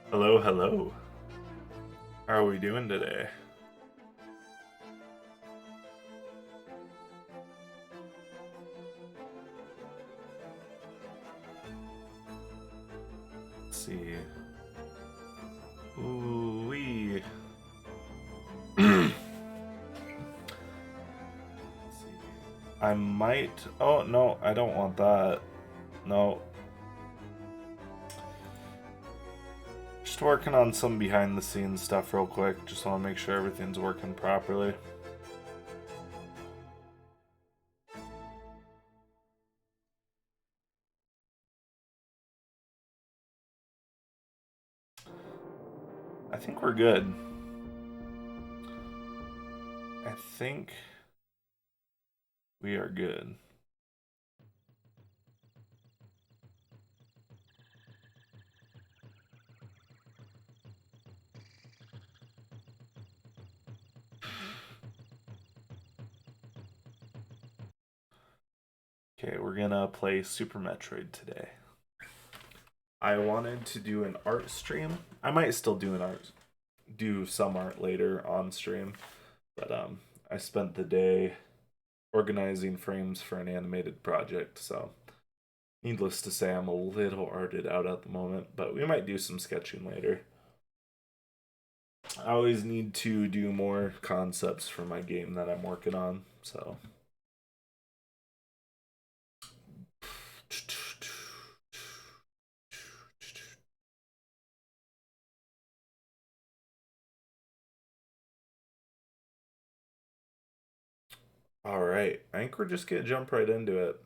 Hello, hello. How are we doing today? Let's see. Ooh wee. I might. Oh no, I don't want that. No. Just working on some behind the scenes stuff real quick. Just want to make sure everything's working properly. I think we're good. I think we are good. Okay, we're gonna play Super Metroid today. I wanted to do an art stream. I might still do some art later on stream, but I spent the day organizing frames for an animated project, so needless to say, I'm a little arted out at the moment, but we might do some sketching later. I always need to do more concepts for my game that I'm working on, so. All right, I think we're just gonna jump right into it.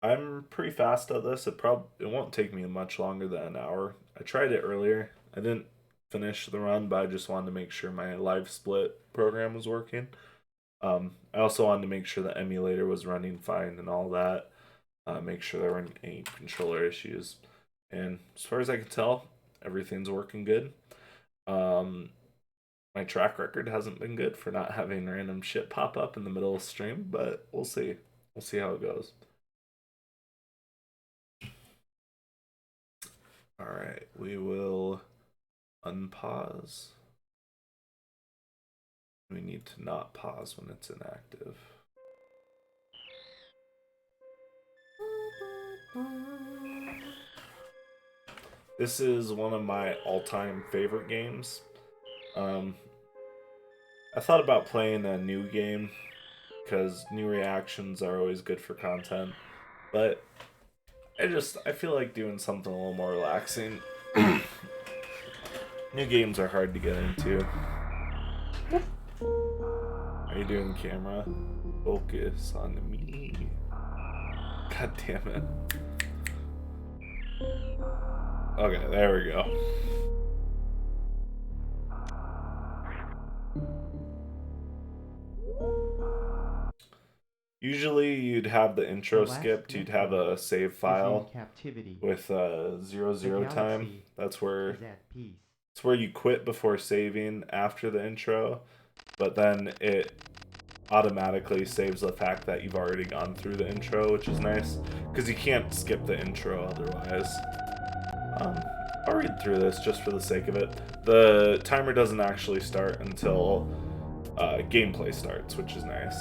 I'm pretty fast at this. It won't take me much longer than an hour. I tried it earlier. I didn't finish the run, but I just wanted to make sure my live split program was working. I also wanted to make sure the emulator was running fine and all that. Make sure there weren't any controller issues. And as far as I can tell, everything's working good. My track record hasn't been good for not having random shit pop up in the middle of stream, but we'll see. We'll see how it goes. All right, we will unpause. We need to not pause when it's inactive. This is one of my all-time favorite games. I thought about playing a new game because new reactions are always good for content, but I feel like doing something a little more relaxing. New games are hard to get into. How you doing, camera? Focus on me. God damn it. Okay, there we go. Usually you'd have the intro skipped, you'd have a save file with 0 time. That's where you quit before saving after the intro, but then it automatically saves the fact that you've already gone through the intro, which is nice because you can't skip the intro otherwise. I'll read through this just for the sake of it. The timer doesn't actually start until gameplay starts, which is nice.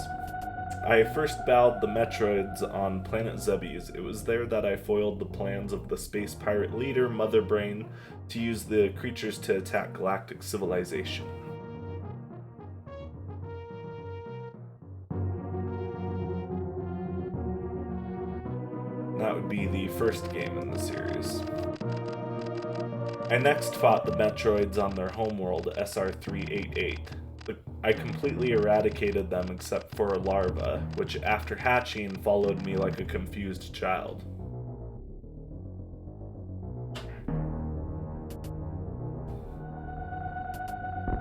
I first battled the Metroids on planet Zebes. It was there that I foiled the plans of the space pirate leader, Mother Brain, to use the creatures to attack galactic civilization. That would be the first game in the series. I next fought the Metroids on their homeworld, SR388. I completely eradicated them except for a larva, which after hatching followed me like a confused child.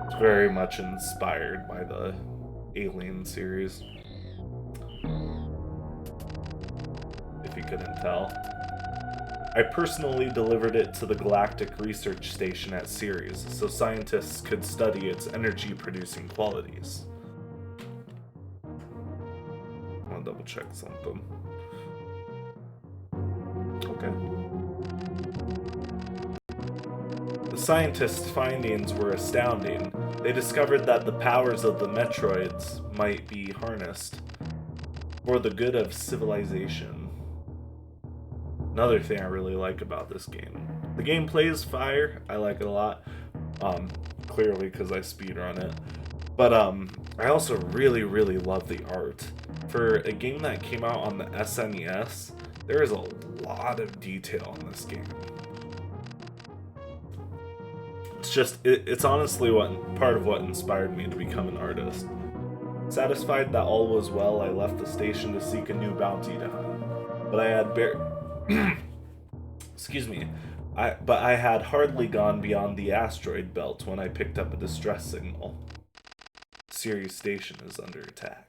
It's very much inspired by the Alien series. If you couldn't tell. I personally delivered it to the Galactic Research Station at Ceres, so scientists could study its energy-producing qualities. I want to double check something. Okay. The scientists' findings were astounding. They discovered that the powers of the Metroids might be harnessed for the good of civilization. Another thing I really like about this game. The gameplay is fire. I like it a lot. Clearly because I speedrun it. But I also really, really love the art. For a game that came out on the SNES, there is a lot of detail in this game. It's just, it's honestly part of what inspired me to become an artist. Satisfied that all was well, I left the station to seek a new bounty to hunt. But I had excuse me. But I had hardly gone beyond the asteroid belt when I picked up a distress signal. Sirius Station is under attack.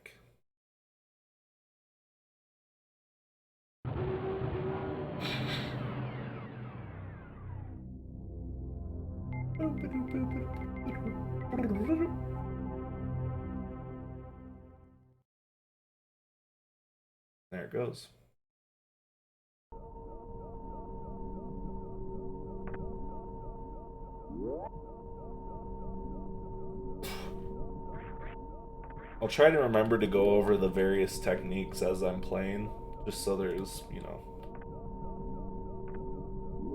There it goes. I'll try to remember to go over the various techniques as I'm playing, just so there's, you know,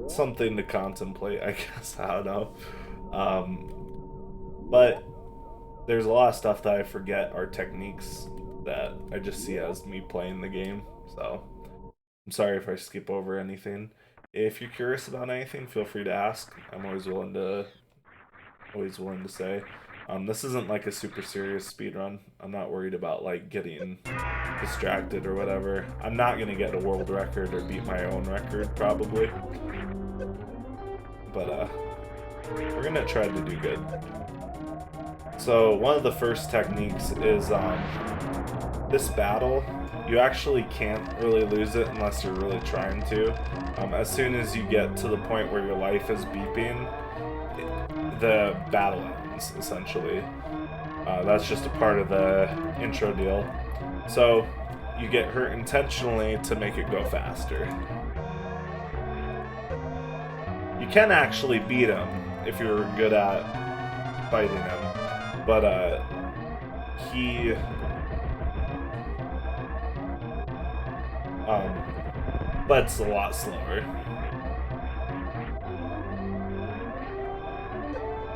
something to contemplate, I guess. I don't know. But there's a lot of stuff that I forget are techniques that I just see as me playing the game, so I'm sorry if I skip over anything. If you're curious about anything, feel free to ask. I'm always willing to say. This isn't like a super serious speedrun. I'm not worried about like getting distracted or whatever. I'm not gonna get a world record or beat my own record probably, but we're gonna try to do good. So one of the first techniques is this battle. You actually can't really lose it unless you're really trying to. As soon as you get to the point where your life is beeping, the battle ends, essentially. That's just a part of the intro deal. So you get hurt intentionally to make it go faster. You can actually beat him if you're good at fighting him, but it's a lot slower.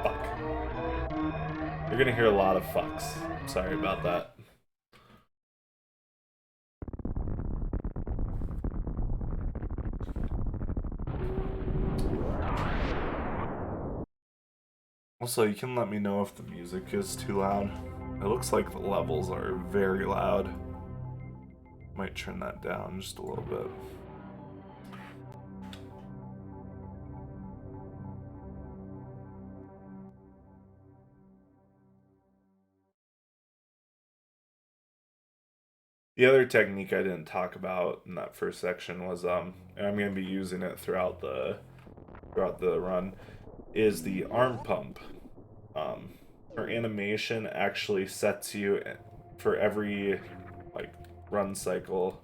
Fuck. You're gonna hear a lot of fucks. Sorry about that. Also, you can let me know if the music is too loud. It looks like the levels are very loud. Might turn that down just a little bit. The other technique I didn't talk about in that first section was, and I'm going to be using it throughout the run, is the arm pump. Her animation actually sets you for every like run cycle.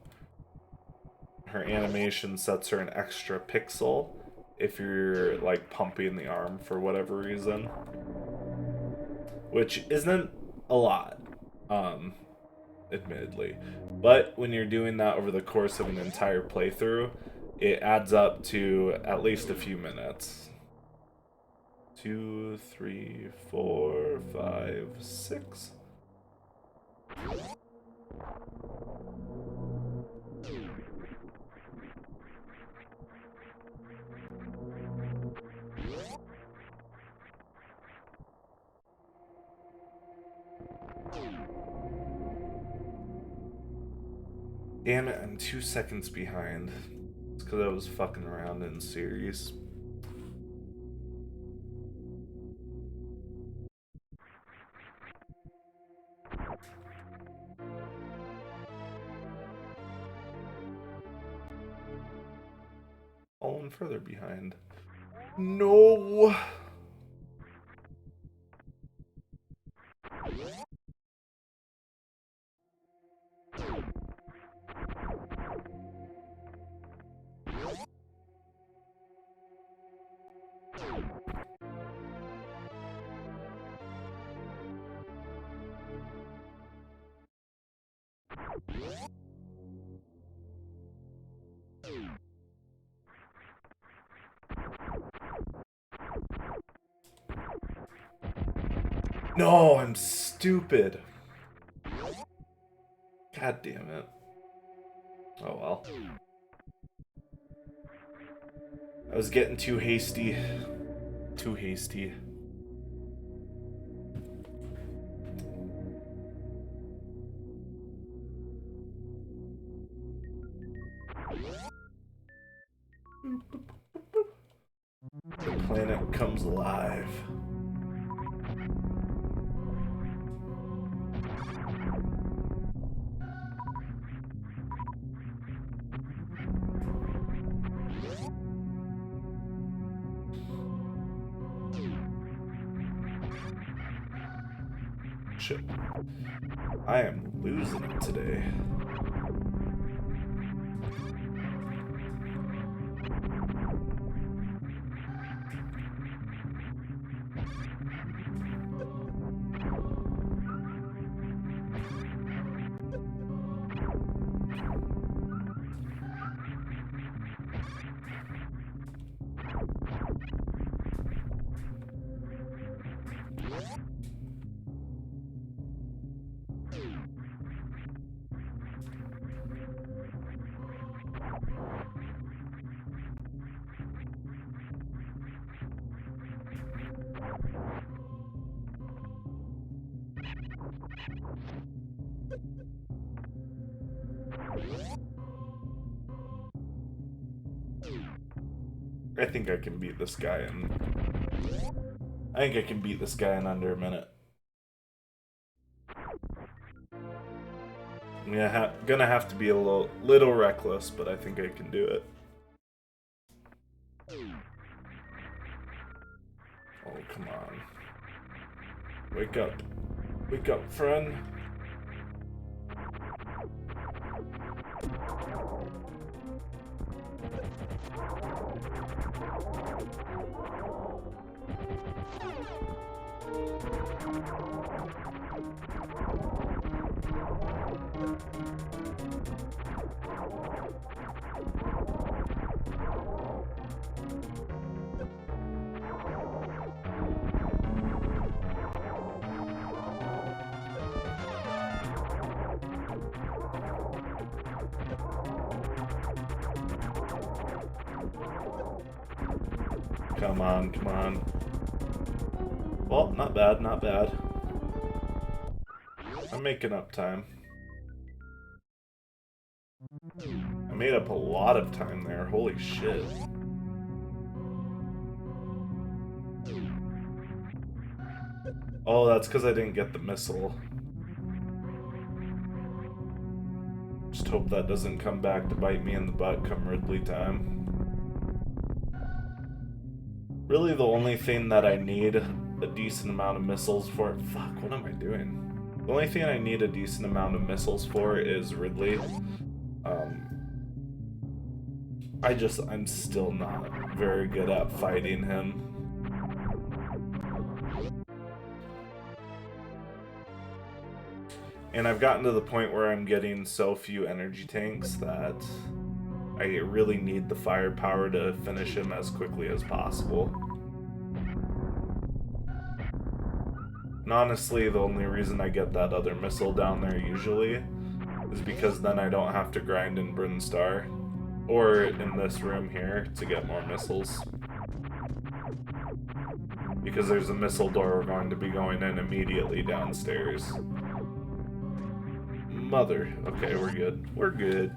Her animation sets her an extra pixel if you're like pumping the arm for whatever reason, which isn't a lot. Admittedly, but when you're doing that over the course of an entire playthrough, it adds up to at least a few minutes. 2, 3, 4, 5, 6. Damn it, I'm 2 seconds behind. It's because I was fucking around in series. Falling further behind. No! No, I'm stupid. God damn it. Oh well. I was getting too hasty. Too hasty. The planet comes alive. Shit. I am losing it today. I think I can beat this guy in... I think I can beat this guy in under a minute. Yeah, gonna have to be a little reckless, but I think I can do it. Oh, come on. Wake up. Wake up, friend. Come on, come on. Well, not bad, not bad. I'm making up time. I made up a lot of time there, holy shit. Oh, that's because I didn't get the missile. Just hope that doesn't come back to bite me in the butt come Ridley time. Really, the only thing that I need a decent amount of missiles for... Fuck, what am I doing? The only thing I need a decent amount of missiles for is Ridley. I'm still not very good at fighting him. And I've gotten to the point where I'm getting so few energy tanks that I really need the firepower to finish him as quickly as possible. And honestly, the only reason I get that other missile down there usually is because then I don't have to grind in Brinstar, or in this room here, to get more missiles. Because there's a missile door we're going to be going in immediately downstairs. Mother. Okay, we're good. We're good.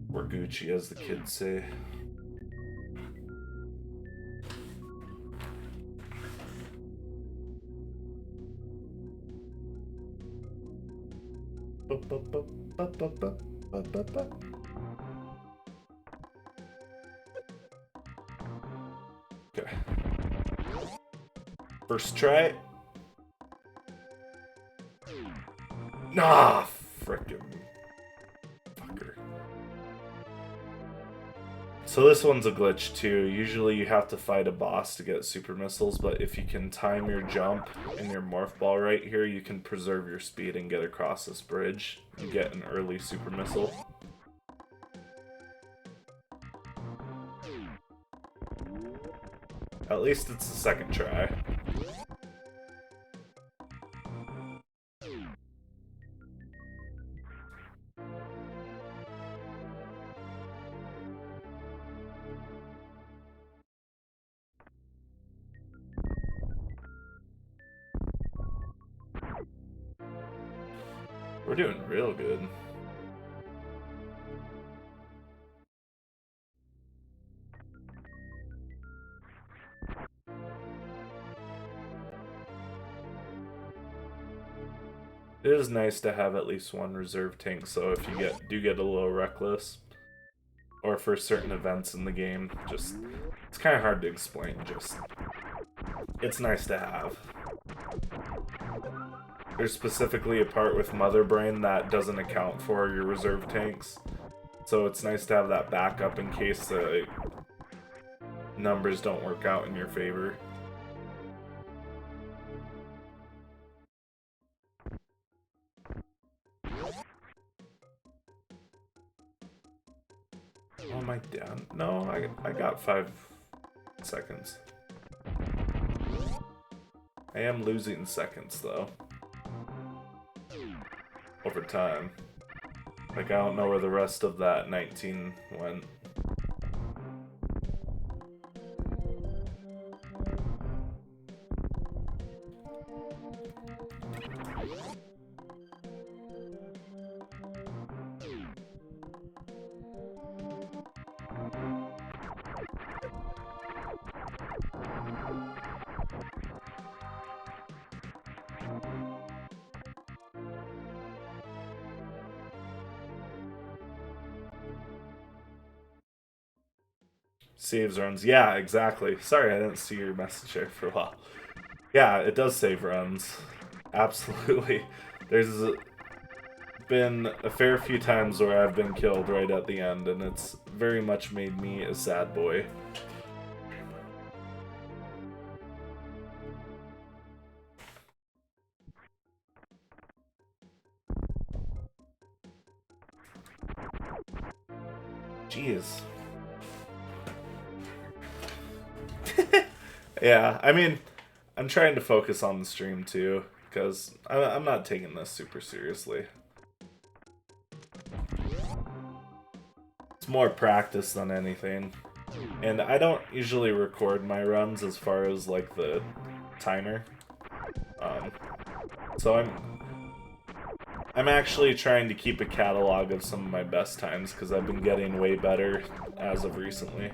We're Gucci, as the kids say. Okay. First try. Nah, frickin' fucker. So this one's a glitch too. Usually you have to fight a boss to get super missiles, but if you can time your jump and your morph ball right here, you can preserve your speed and get across this bridge and get an early super missile. At least it's the second try. We're doing real good. It is nice to have at least one reserve tank, so if you do get a little reckless, or for certain events in the game, just it's kind of hard to explain. Just it's nice to have. There's specifically a part with Mother Brain that doesn't account for your reserve tanks, so it's nice to have that backup in case the numbers don't work out in your favor. Oh, am I down? No, I got 5 seconds. I am losing seconds, though. Over time. Like, I don't know where the rest of that 19 went. Saves runs. Yeah, exactly. Sorry, I didn't see your message there for a while. Yeah, it does save runs. Absolutely. There's been a fair few times where I've been killed right at the end, and it's very much made me a sad boy. Jeez. Yeah, I mean, I'm trying to focus on the stream too, because I'm not taking this super seriously. It's more practice than anything. And I don't usually record my runs as far as like the timer. So I'm actually trying to keep a catalog of some of my best times because I've been getting way better as of recently.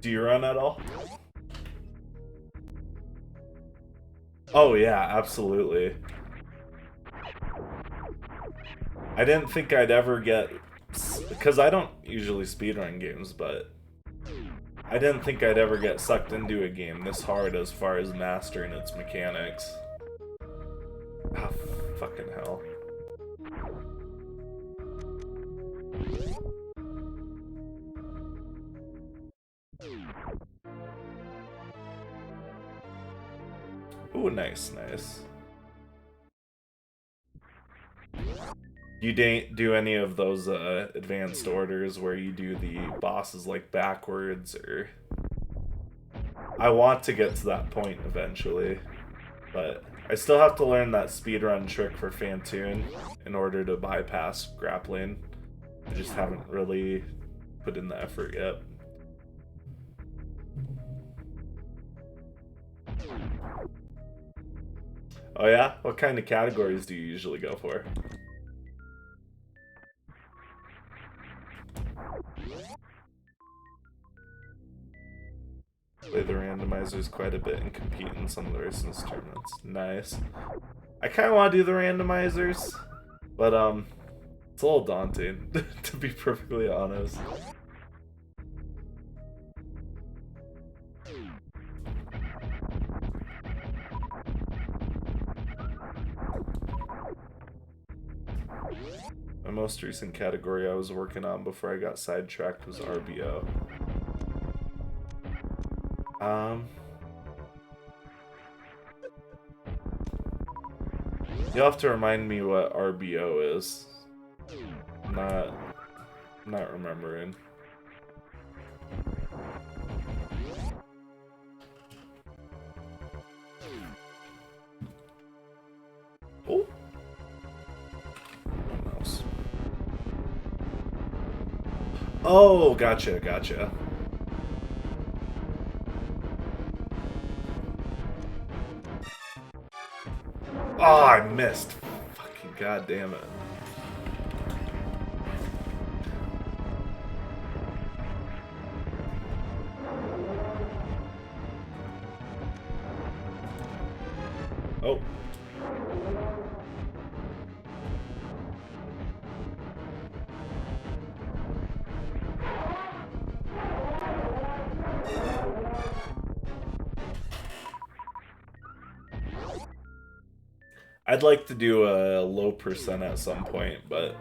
Do you run at all? Oh yeah, absolutely. I didn't think I'd ever get... Because I don't usually speedrun games, but... I didn't think I'd ever get sucked into a game this hard as far as mastering its mechanics. Ah, fucking hell. Ooh, nice, nice. You didn't do any of those advanced orders where you do the bosses like backwards, or... I want to get to that point eventually, but I still have to learn that speedrun trick for Fantoon in order to bypass grappling. I just haven't really put in the effort yet. Oh yeah? What kind of categories do you usually go for? Play the randomizers quite a bit and compete in some of the races tournaments. Nice. I kind of want to do the randomizers, but it's a little daunting, to be perfectly honest. My most recent category I was working on before I got sidetracked was RBO. You'll have to remind me what RBO is. I'm not remembering. Oh. Mouse. Oh, gotcha, gotcha. Oh, I missed. Fucking goddamn it. Oh. I'd like to do a low percent at some point, but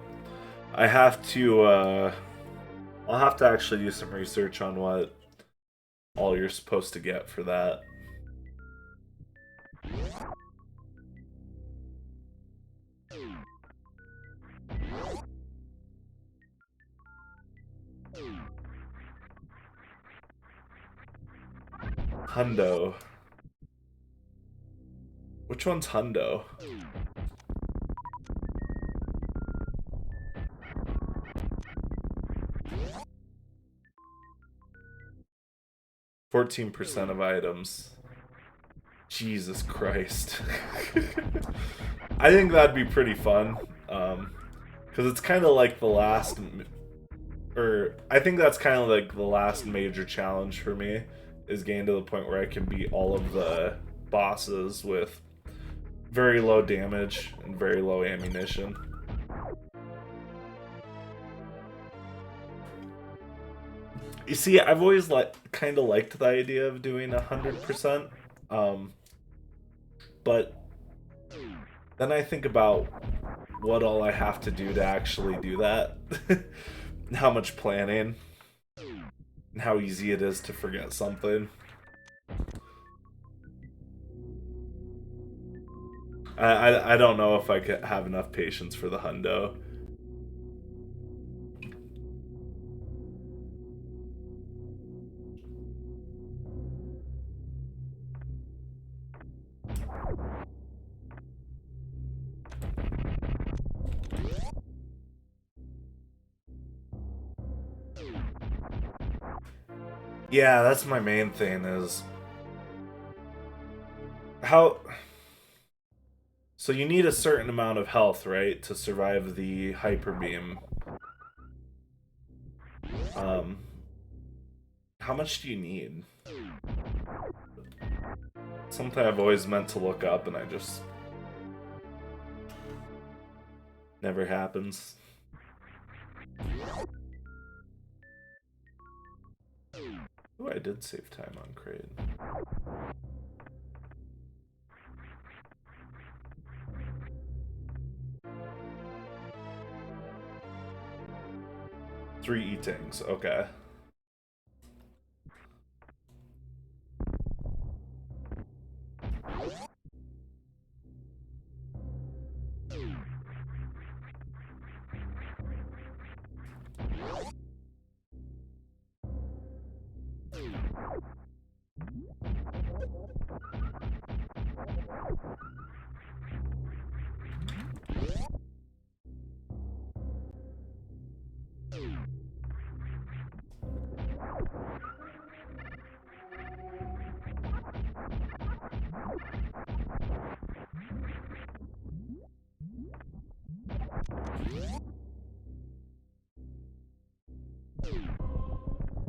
I have to, I'll have to actually do some research on what all you're supposed to get for that. Hundo. Which one's Hundo? %14 of items. Jesus Christ. I think that'd be pretty fun. Because it's kind of like the last... Or, I think that's kind of like the last major challenge for me, is getting to the point where I can beat all of the bosses with very low damage and very low ammunition. You see, I've always kind of liked the idea of doing 100%, but then I think about what all I have to do to actually do that, how much planning, and how easy it is to forget something. I don't know if I could have enough patience for the hundo. Yeah, that's my main thing is how... So you need a certain amount of health, right, to survive the hyper beam. How much do you need? Something I've always meant to look up and I just... never happens. Oh, I did save time on Crate. Three eatings, okay.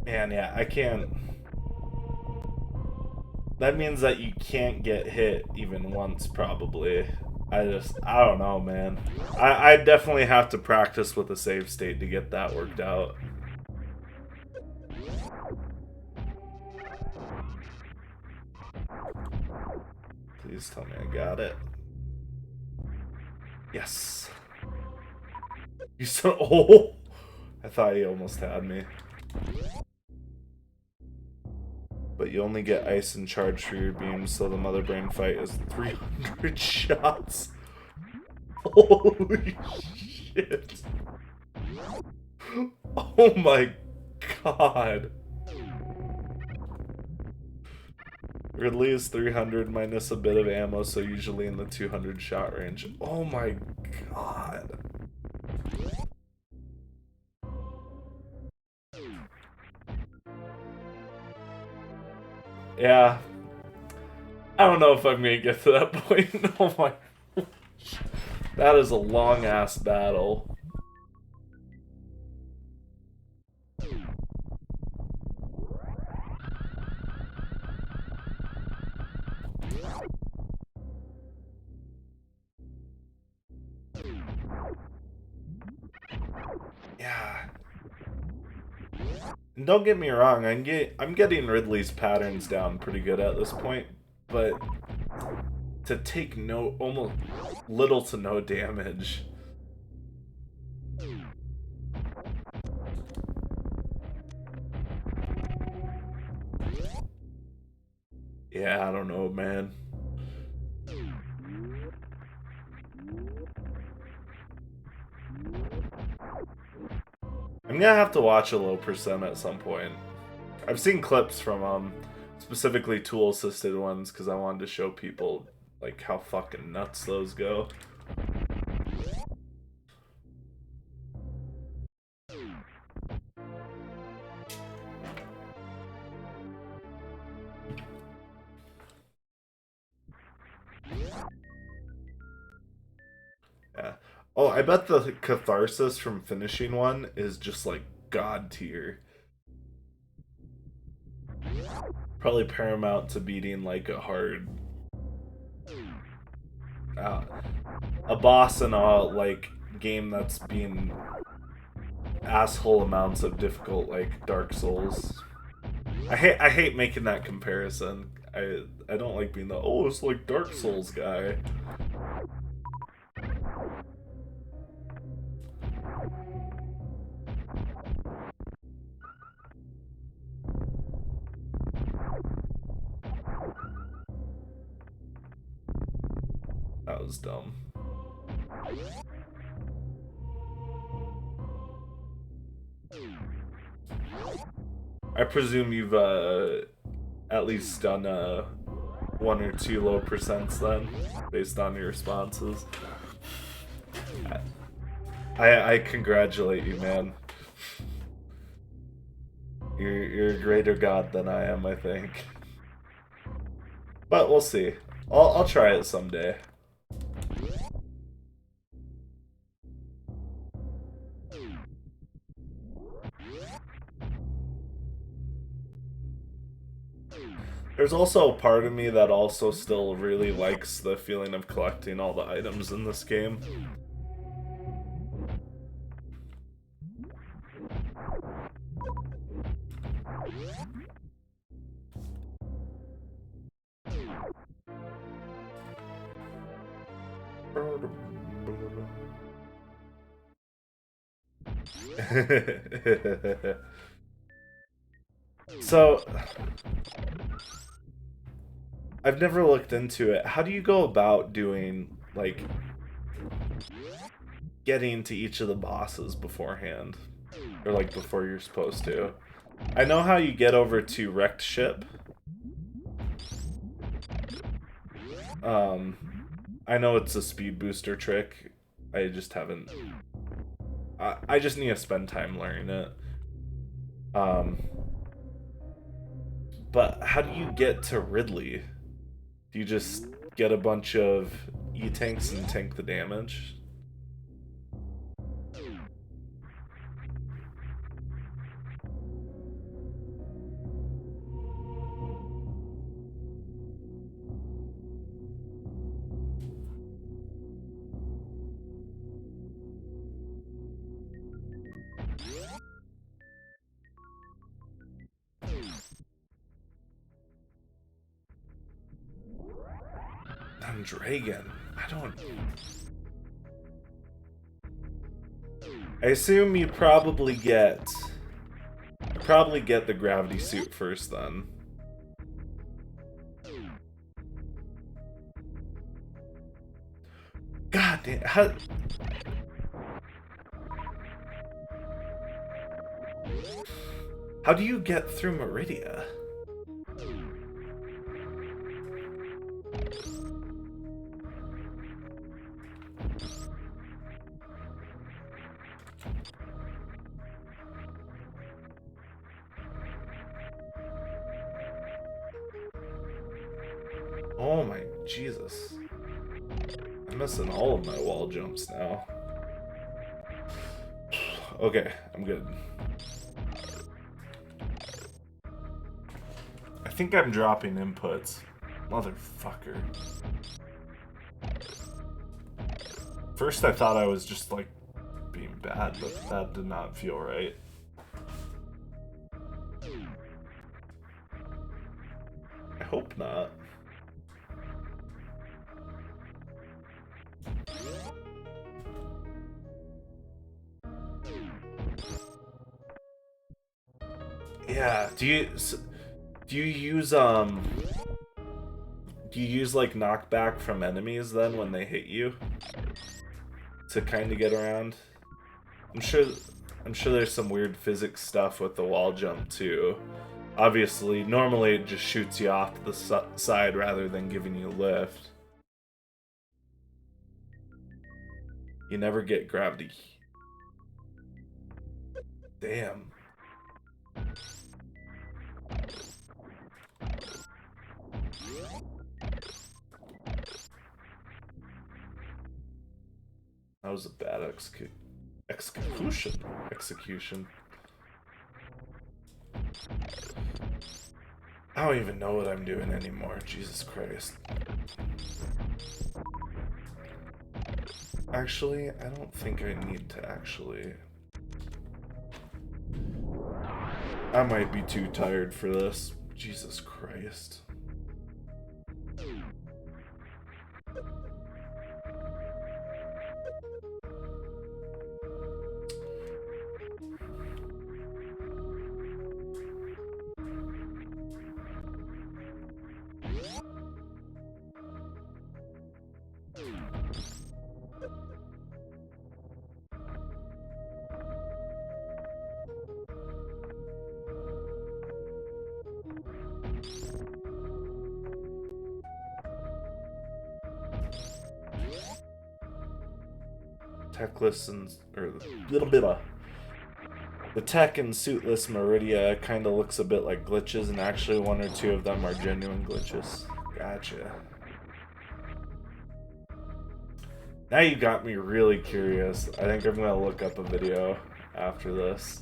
Man, yeah, I can't... That means that you can't get hit even once, probably. I don't know, man. I definitely have to practice with a save state to get that worked out. Please tell me I got it. Yes. You said, oh! I thought he almost had me. But you only get ice and charge for your beams, so the Mother Brain fight is 300 shots. Holy shit. Oh my god. Ridley is 300 minus a bit of ammo, so usually in the 200 shot range. Oh my god. Yeah. I don't know if I'm gonna get to that point. Oh my. That is a long ass battle. Yeah. And don't get me wrong, I'm getting Ridley's patterns down pretty good at this point, but to take almost little to no damage. Yeah, I don't know, man. I'm gonna have to watch a low percent at some point. I've seen clips from specifically tool assisted ones because I wanted to show people like how fucking nuts those go. Yeah. Oh, I bet the catharsis from finishing one is just like god tier. Probably paramount to beating like a hard a boss in a like game that's being asshole amounts of difficult like Dark Souls. I hate making that comparison. I don't like being the it's like Dark Souls guy. That was dumb. I presume you've at least done 1 or 2 low percents then, based on your responses. I congratulate you, man. You're a greater god than I am, I think. But we'll see. I'll try it someday. There's also a part of me that also still really likes the feeling of collecting all the items in this game. So, I've never looked into it. How do you go about doing, like, getting to each of the bosses beforehand? Or, like, before you're supposed to? I know how you get over to Wrecked Ship. I know it's a speed booster trick. I just haven't... I just need to spend time learning it. But how do you get to Ridley? Do you just get a bunch of E-tanks and tank the damage? Dragon. I assume you probably get the gravity suit first then. God damn, how do you get through Meridia? Oh my Jesus. I'm missing all of my wall jumps now. Okay, I'm good. I think I'm dropping inputs. Motherfucker. First I thought I was just like being bad, but that did not feel right. I hope not. Yeah, do you use like knockback from enemies then when they hit you to kind of get around? I'm sure there's some weird physics stuff with the wall jump too. Obviously, normally it just shoots you off to the side rather than giving you lift. You never get gravity. Damn. That was a bad execution. I don't even know what I'm doing anymore. Jesus Christ. Actually, I don't think I need to actually. I might be too tired for this. Jesus Christ. Techless and or a little bit of the tech and suitless Meridia kind of looks a bit like glitches, and actually one or two of them are genuine glitches. Gotcha. Now you got me really curious. I think I'm gonna look up a video after this.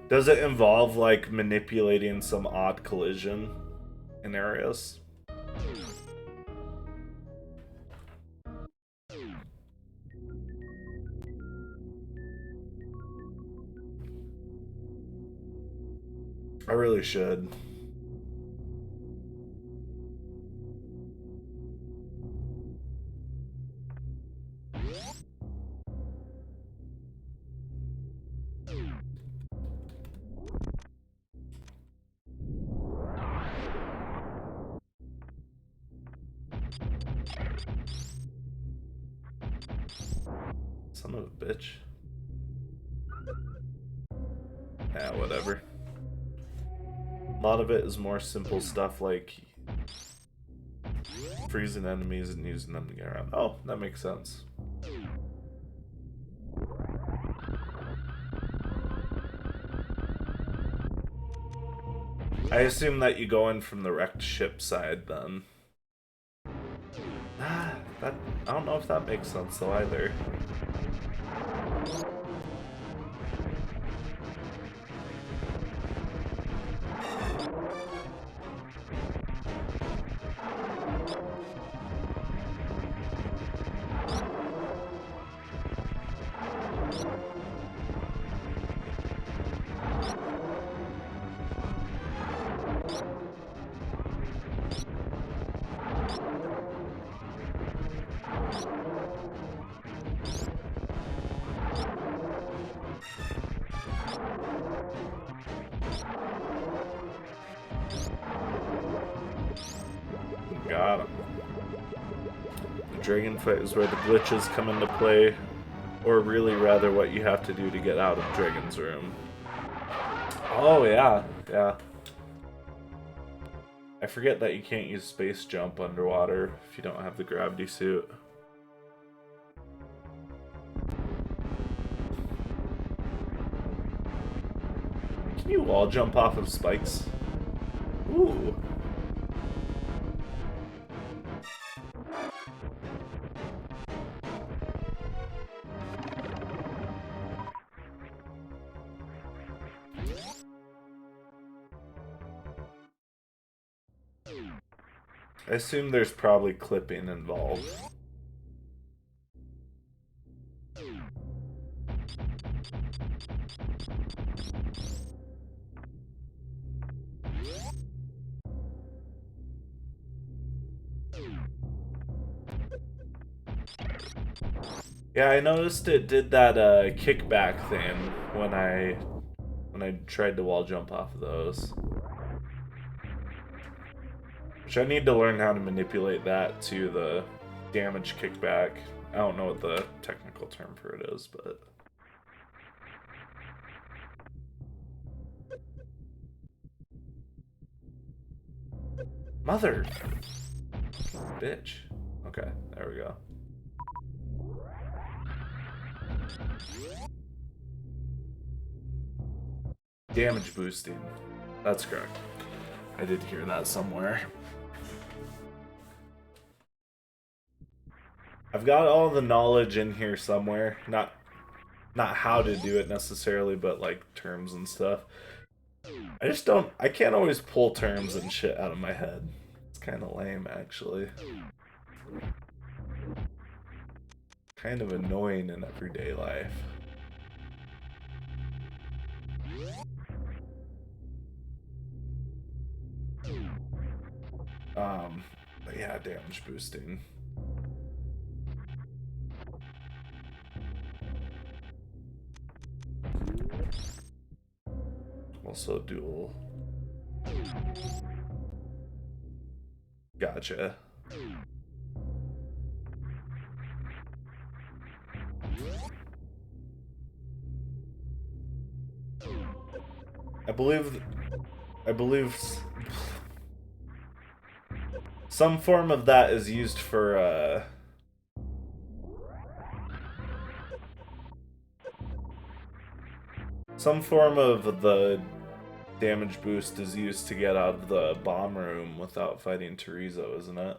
Does it involve like manipulating some odd collision in areas? I really should. Son of a bitch. Yeah, whatever. A lot of it is more simple stuff like freezing enemies and using them to get around. Oh, that makes sense. I assume that you go in from the wrecked ship side then. I don't know if that makes sense though either. Got him. The dragon fight is where the glitches come into play, or really rather what you have to do to get out of Dragon's Room. Oh yeah, yeah. I forget that you can't use space jump underwater if you don't have the gravity suit. wall jump off of spikes. Ooh. I assume there's probably clipping involved. Yeah, I noticed it did that kickback thing when I tried to wall jump off of those. Which I need to learn how to manipulate that to the damage kickback. I don't know what the technical term for it is, but... Mother! Bitch. Okay, there we go. Damage boosting. That's correct. I did hear that somewhere. I've got all the knowledge in here somewhere. Not how to do it necessarily, but like terms and stuff. I can't always pull terms and shit out of my head. It's kind of lame, actually. Kind of annoying in everyday life. But yeah, damage boosting. Also dual. Gotcha. I believe some form of that is used for some form of the damage boost is used to get out of the bomb room without fighting Terizo, isn't it?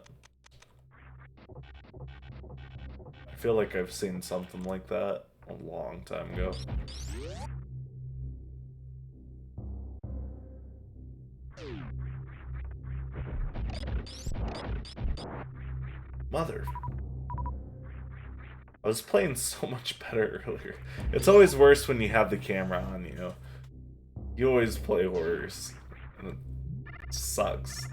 I feel like I've seen something like that a long time ago. Mother. I was playing so much better earlier. It's always worse when you have the camera on you. You always play worse. And it sucks.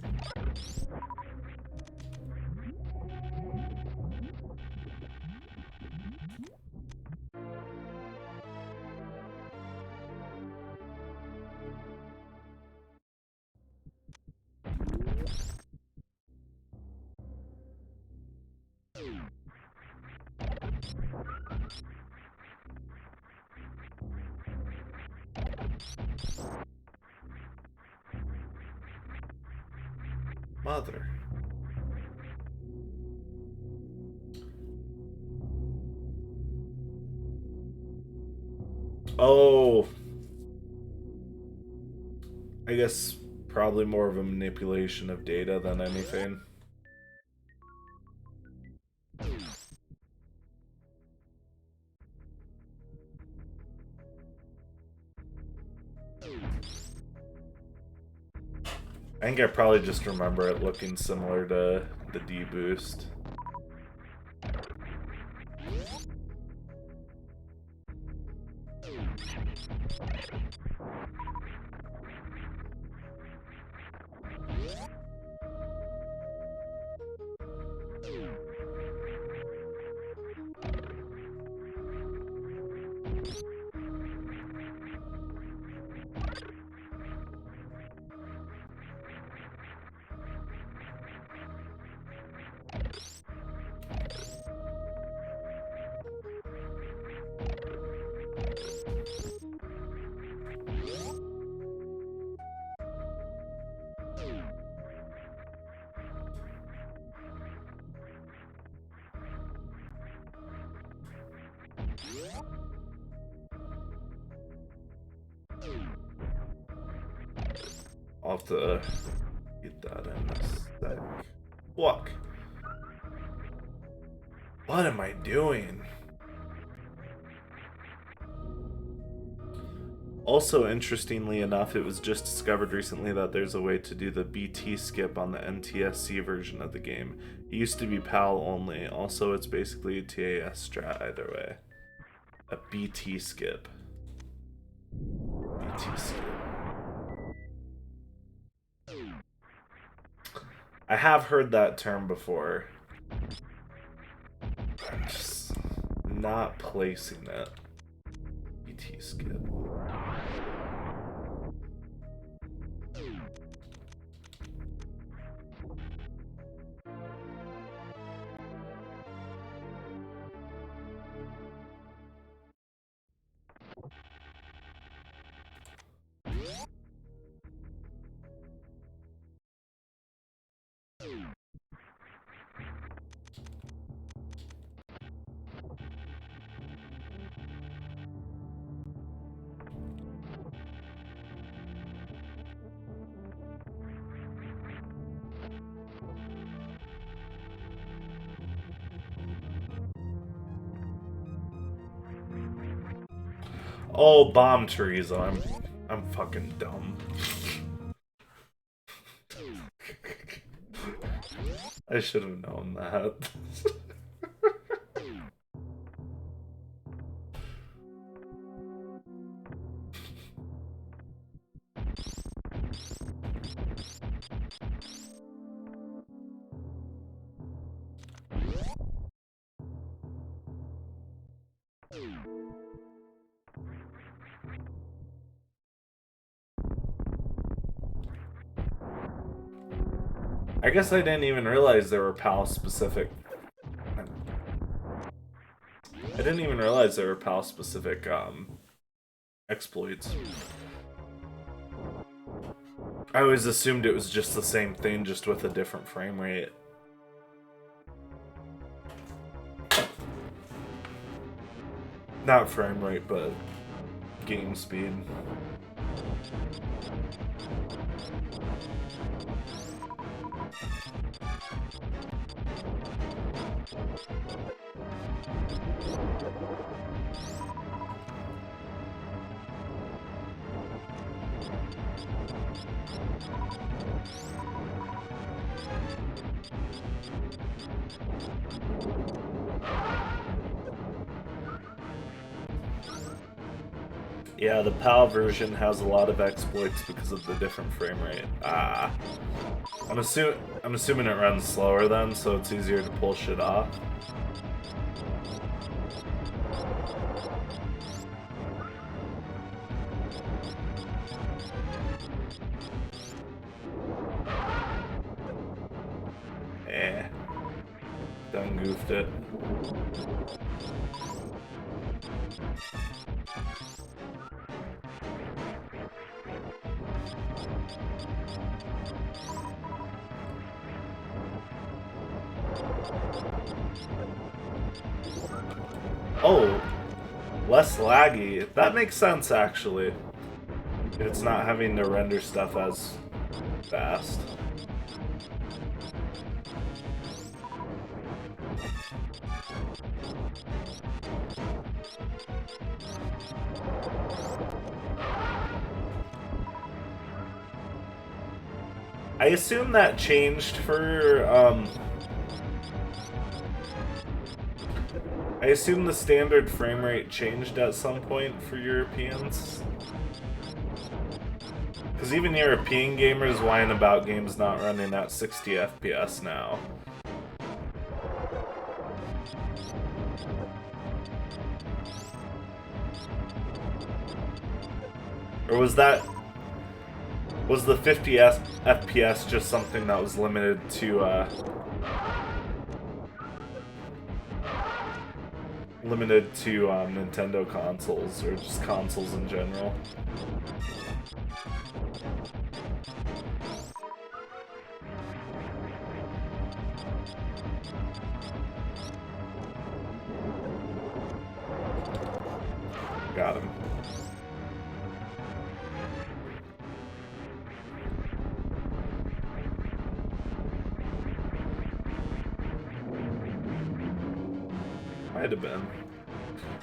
Mother. Oh. I guess probably more of a manipulation of data than anything. I think I probably just remember it looking similar to the D boost. I'll have to get that in a sec. Fuck. What am I doing? Also, interestingly enough, it was just discovered recently that there's a way to do the BT skip on the NTSC version of the game. It used to be PAL only. Also, it's basically a TAS strat either way. A BT skip. BT skip. I have heard that term before. I'm just not placing it. BT skip. Oh, bomb Teresa, I'm fucking dumb. I should have known that. I guess I didn't even realize there were PAL specific. I didn't even realize there were PAL specific exploits. I always assumed it was just the same thing, just with a different frame rate. Not frame rate, but game speed. Yeah, the PAL version has a lot of exploits because of the different frame rate. I'm assuming it runs slower then, so it's easier to pull shit off. Done goofed it. Oh, less laggy. That makes sense, actually. It's not having to render stuff as fast. I assume that changed for, I assume the standard frame rate changed at some point for Europeans. Because even European gamers whine about games not running at 60 FPS now. Or was the 50 FPS just something that was limited to, Nintendo consoles, or just consoles in general? Got him. Might have been.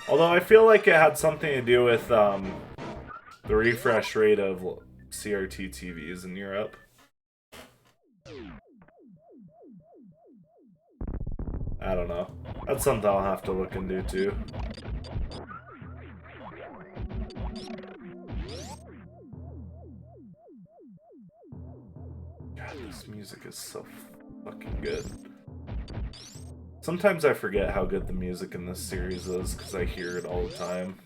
Although I feel like it had something to do with the refresh rate of CRT TVs in Europe. I don't know. That's something I'll have to look into too. God, this music is so fucking good. Sometimes I forget how good the music in this series is because I hear it all the time.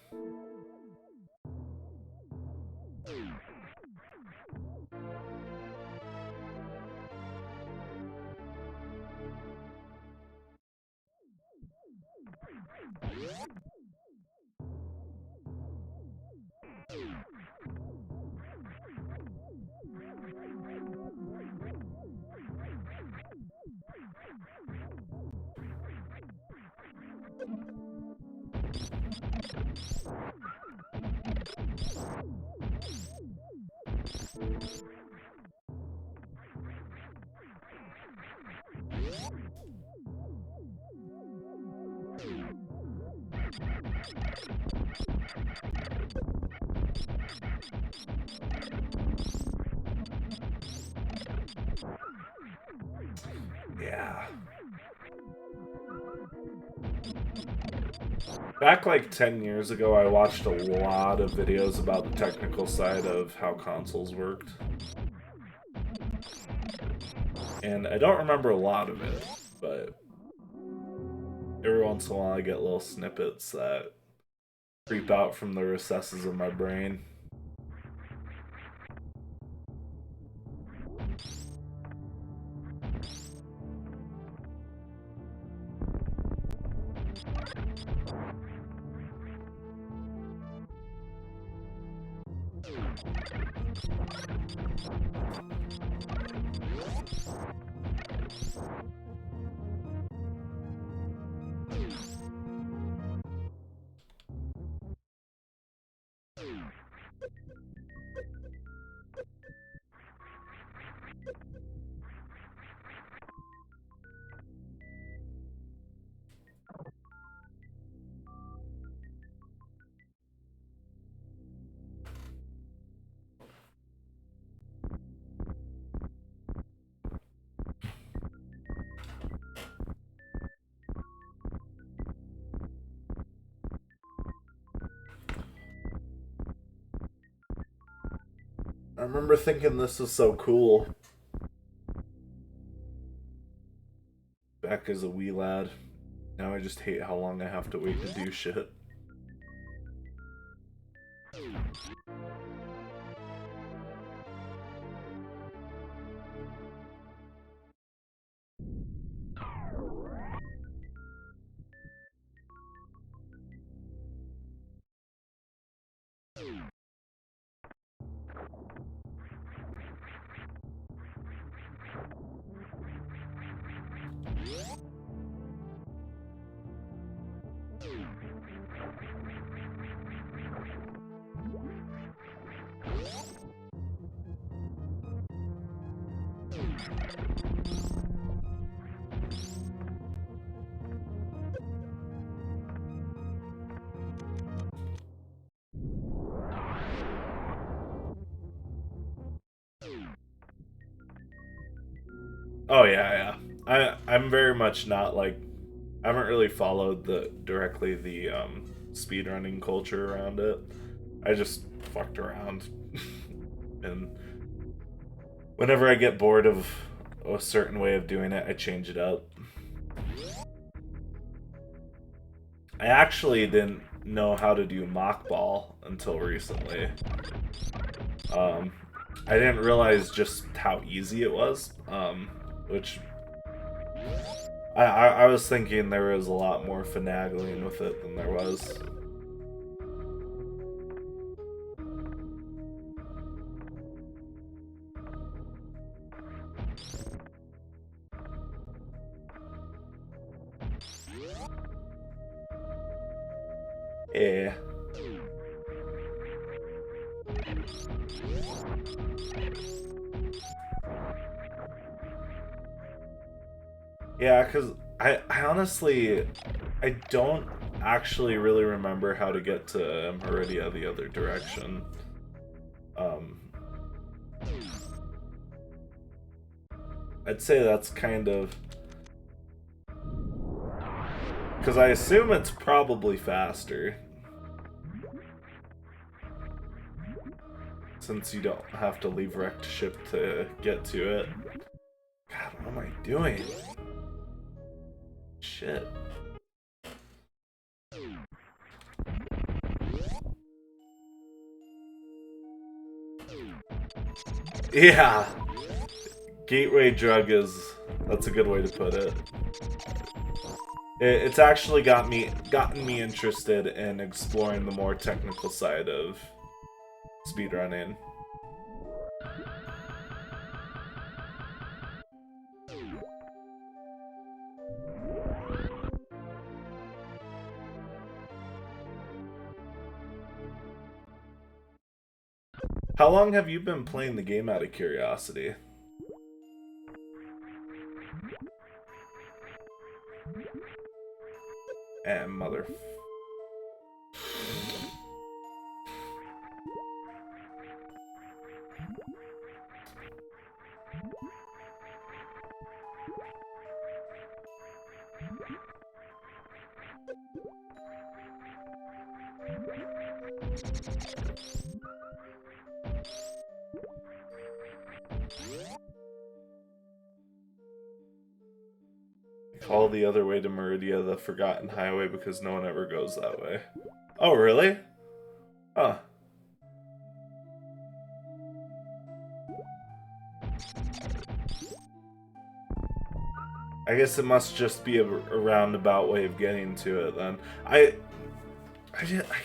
Yeah. Back like 10 years ago, I watched a lot of videos about the technical side of how consoles worked. And I don't remember a lot of it, but every once in a while I get little snippets that creep out from the recesses of my brain. I remember thinking this was so cool back as a wee lad. Now I just hate how long I have to wait to do shit. Oh yeah, yeah. I'm very much not like, I haven't really followed the speedrunning culture around it. I just fucked around. And whenever I get bored of a certain way of doing it, I change it up. I actually didn't know how to do mock ball until recently. I didn't realize just how easy it was. Which I was thinking there was a lot more finagling with it than there was. Yeah. Yeah, because I honestly, I don't actually really remember how to get to Meridia the other direction. I'd say that's kind of... because I assume it's probably faster. Since you don't have to leave wrecked ship to get to it. God, what am I doing? Shit. Yeah. Gateway drug is... that's a good way to put it. It's actually gotten me interested in exploring the more technical side of speedrunning. How long have you been playing the game out of curiosity? And mother... call the other way to Meridia the Forgotten Highway because no one ever goes that way. Oh, really? Huh. I guess it must just be a roundabout way of getting to it then. I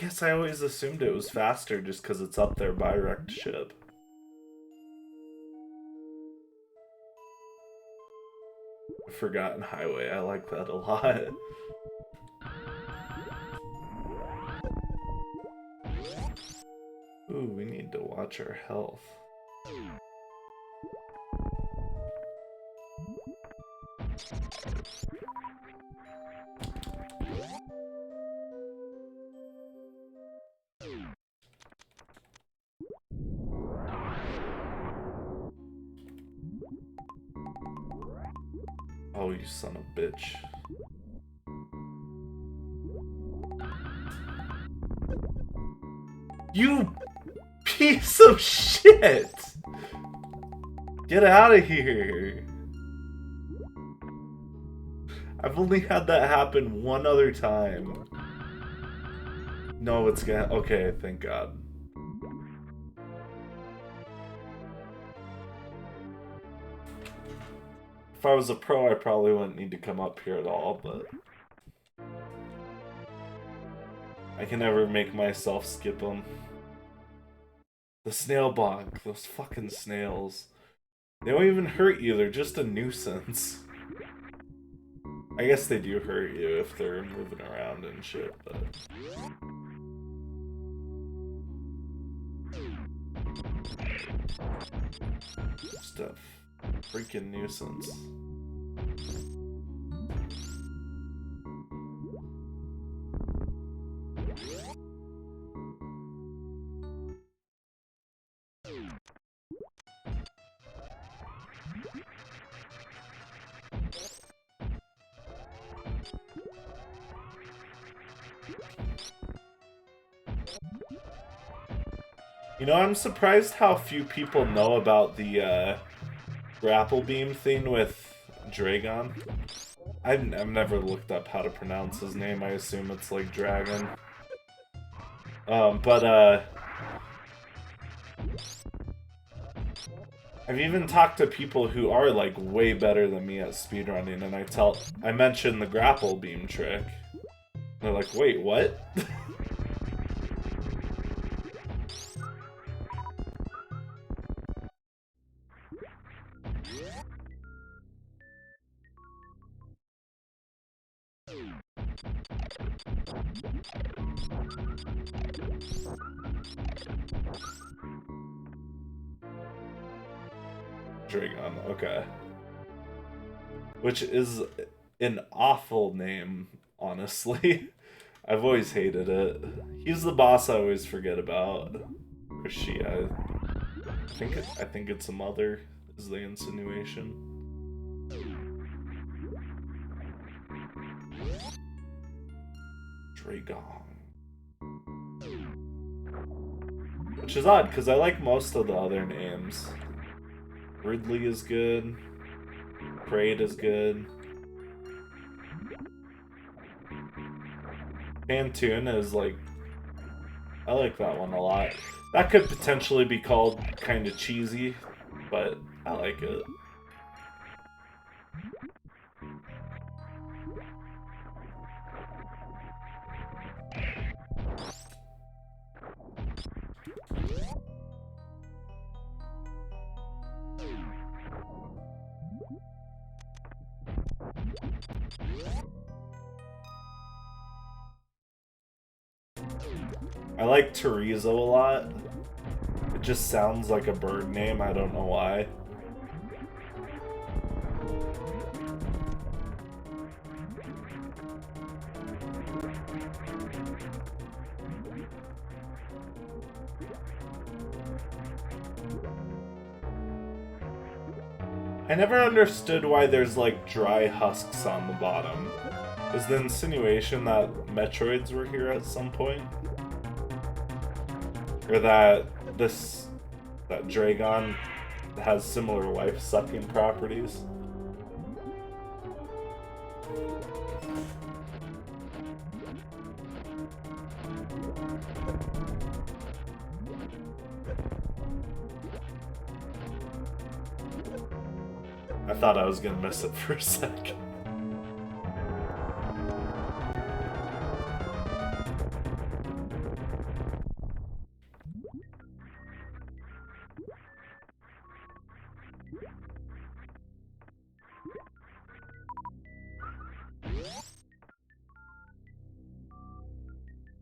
guess I always assumed it was faster just because it's up there by wrecked ship. Forgotten Highway, I like that a lot. Ooh, we need to watch our health. Oh, you son of a bitch. You piece of shit! Get out of here! I've only had that happen one other time. No, it's gonna... okay, thank God. If I was a pro, I probably wouldn't need to come up here at all, but... I can never make myself skip them. The snail bog, those fucking snails. They don't even hurt you, they're just a nuisance. I guess they do hurt you if they're moving around and shit, but... just a freaking nuisance. You know, I'm surprised how few people know about the grapple beam thing with Dragon. I've never looked up how to pronounce his name. I assume it's like Dragon. I've even talked to people who are like way better than me at speedrunning, and I mention the grapple beam trick. They're like, wait, what? Dragon, okay. Which is an awful name, honestly. I've always hated it. He's the boss I always forget about. Or she, I think it's a mother, is the insinuation. Dragon. Which is odd, because I like most of the other names. Ridley is good. Parade is good. Pantune is like... I like that one a lot. That could potentially be called kind of cheesy, but I like it. I like Teresa a lot. It just sounds like a bird name, I don't know why. I never understood why there's like dry husks on the bottom. Is the insinuation that Metroids were here at some point? Or that that Dragon has similar life-sucking properties? I thought I was gonna miss it for a second.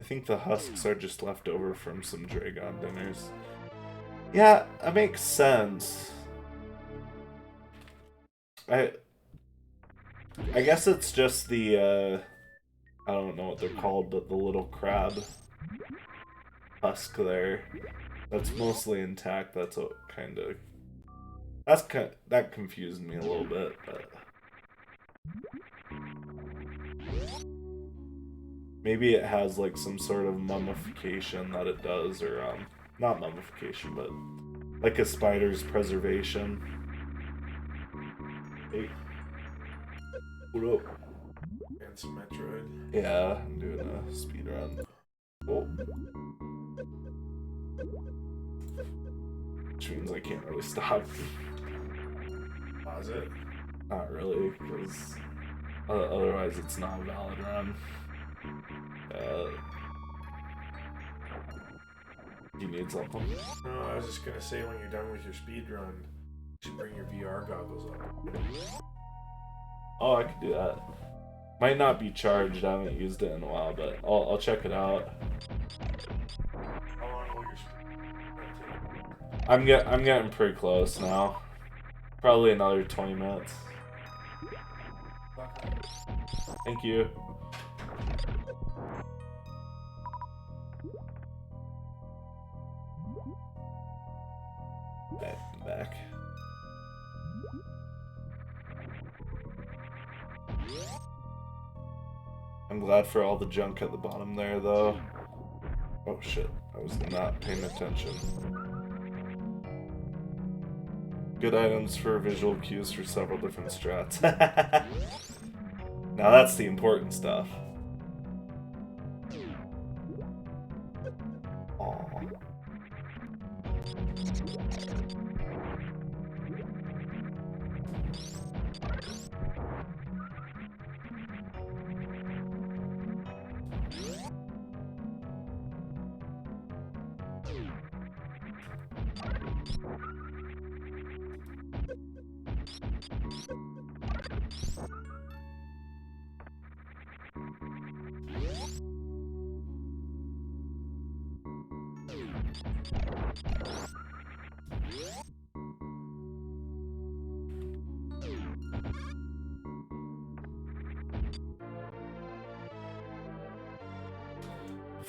I think the husks are just left over from some Dragon dinners. Yeah, that makes sense. I guess it's just the, I don't know what they're called, but the little crab husk there. That's mostly intact. That's what that confused me a little bit, but maybe it has like some sort of mummification that it does, or not mummification, but like a spider's preservation. Hey. What up? And some Metroid. Yeah, I'm doing a speedrun. Oh. Which means I can't really stop. Pause it? Not really, because otherwise it's not a valid run. Do you need something? No, I was just gonna say when you're done with your speed run, you should bring your VR goggles up. Oh, I could do that. Might not be charged. I haven't used it in a while, but I'll check it out. How long will your speed run take? I'm getting pretty close now. Probably another 20 minutes. Thank you. Back. I'm glad for all the junk at the bottom there, though. Oh shit, I was not paying attention. Good items for visual cues for several different strats. Now that's the important stuff. Aww.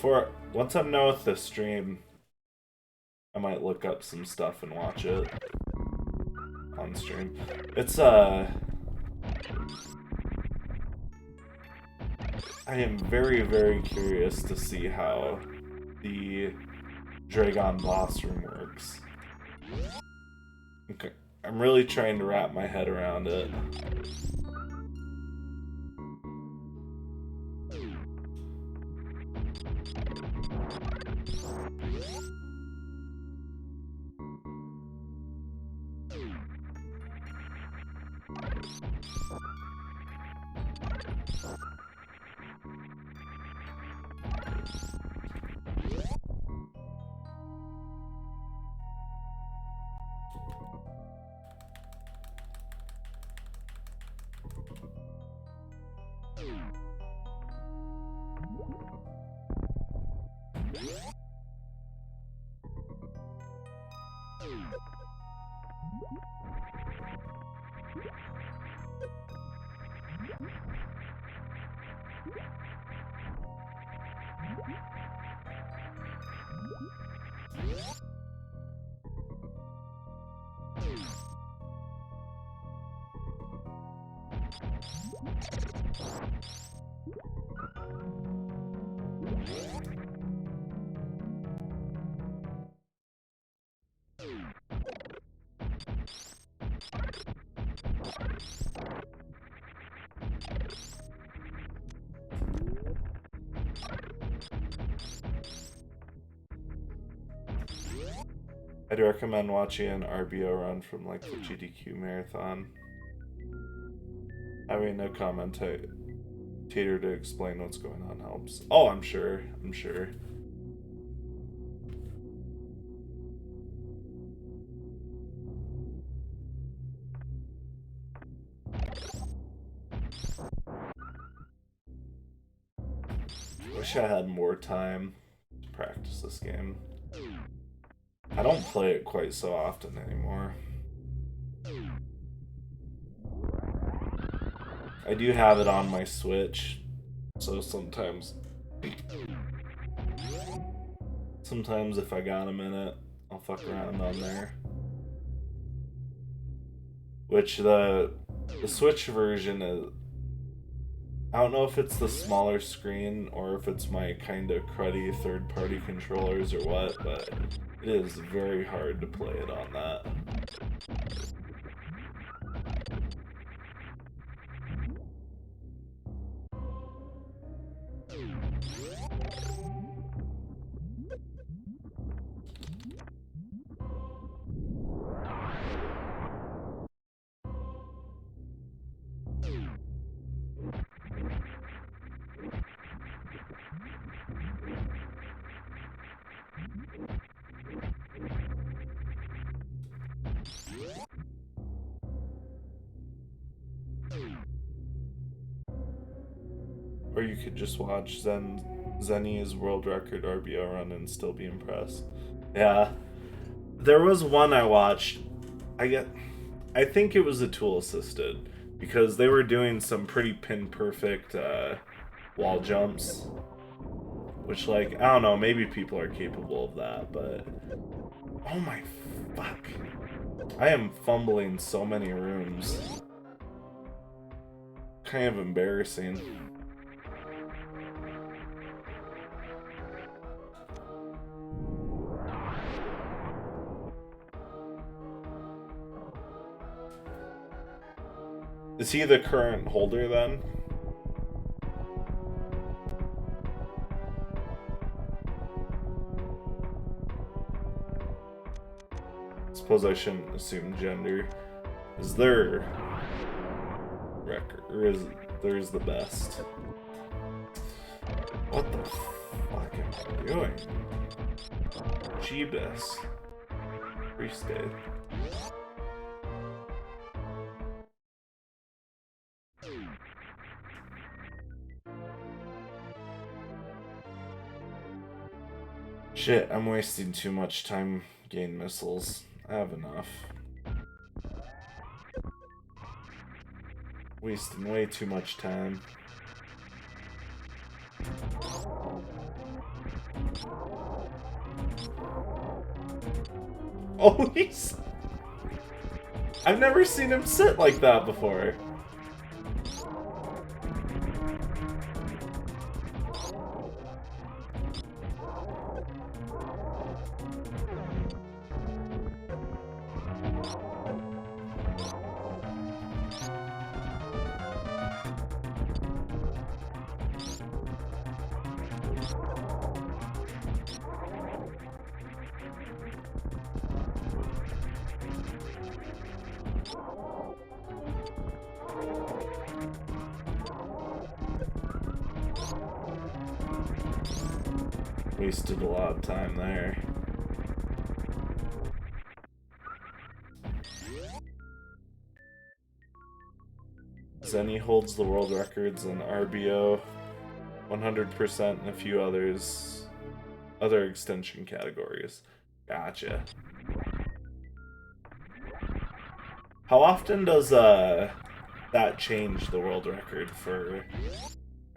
Once I'm done with the stream, I might look up some stuff and watch it on stream. It's I am very, very curious to see how the Dragon boss room works. Okay. I'm really trying to wrap my head around it. I'd recommend watching an RBO run from like the GDQ marathon. Having no commentator to explain what's going on helps. Oh, I'm sure. Wish I had more time to practice this game. I don't play it quite so often anymore. I do have it on my Switch, so sometimes if I got a minute, I'll fuck around on there. Which the Switch version is, I don't know if it's the smaller screen or if it's my kind of cruddy third-party controllers or what, but it is very hard to play it on that. Or you could just watch Zenny's world record RBO run and still be impressed. Yeah. There was one I watched. I think it was a tool assisted because they were doing some pretty pin perfect wall jumps. Which, like, I don't know, maybe people are capable of that, but oh my fuck. I am fumbling so many rooms. Kind of embarrassing. Is he the current holder then? Suppose I shouldn't assume gender. Is there record, or is there's the best? What the fuck am I doing? Jeebus. Restate. Shit, I'm wasting too much time getting missiles. I have enough. Wasting way too much time. Oh, he's... I've never seen him sit like that before. Wasted a lot of time there. Zenny holds the world records in RBO, 100%, and a few other extension categories. Gotcha. How often does that change the world record for,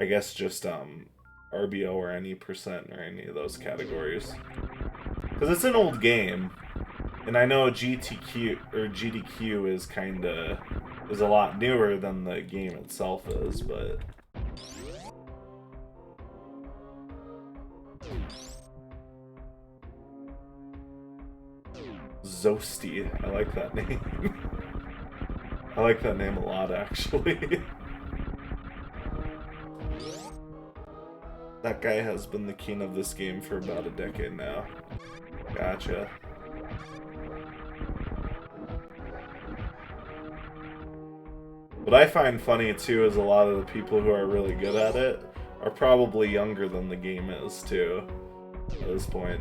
I guess, just RBO or any percent or any of those categories? Because it's an old game, and I know GDQ is a lot newer than the game itself is, but Zosty, I like that name. I like that name a lot, actually. That guy has been the king of this game for about a decade now. Gotcha. What I find funny, too, is a lot of the people who are really good at it are probably younger than the game is, too, at this point.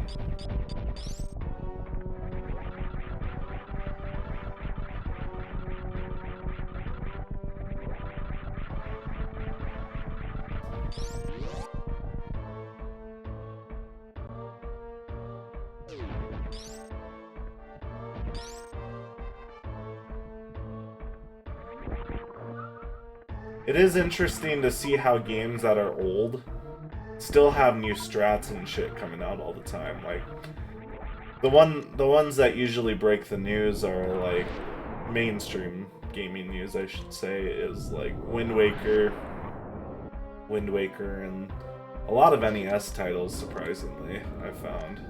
It is interesting to see how games that are old still have new strats and shit coming out all the time. Like the ones that usually break the news are like mainstream gaming news, I should say, is like Wind Waker, and a lot of NES titles, surprisingly, I found.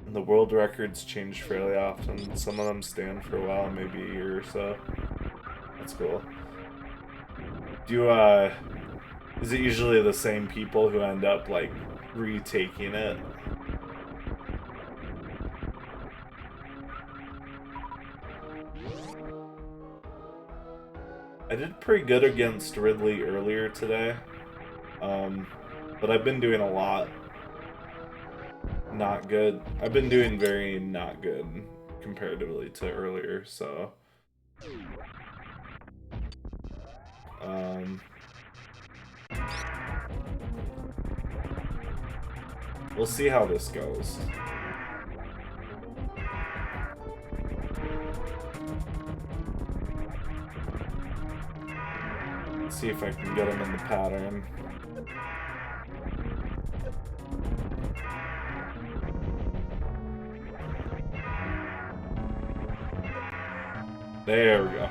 And the world records change fairly often. Some of them stand for a while, maybe a year or so. That's cool. Is it usually the same people who end up, like, retaking it? I did pretty good against Ridley earlier today, but I've been doing a lot not good. I've been doing very not good comparatively to earlier, so we'll see how this goes. See if I can get him in the pattern. There we go.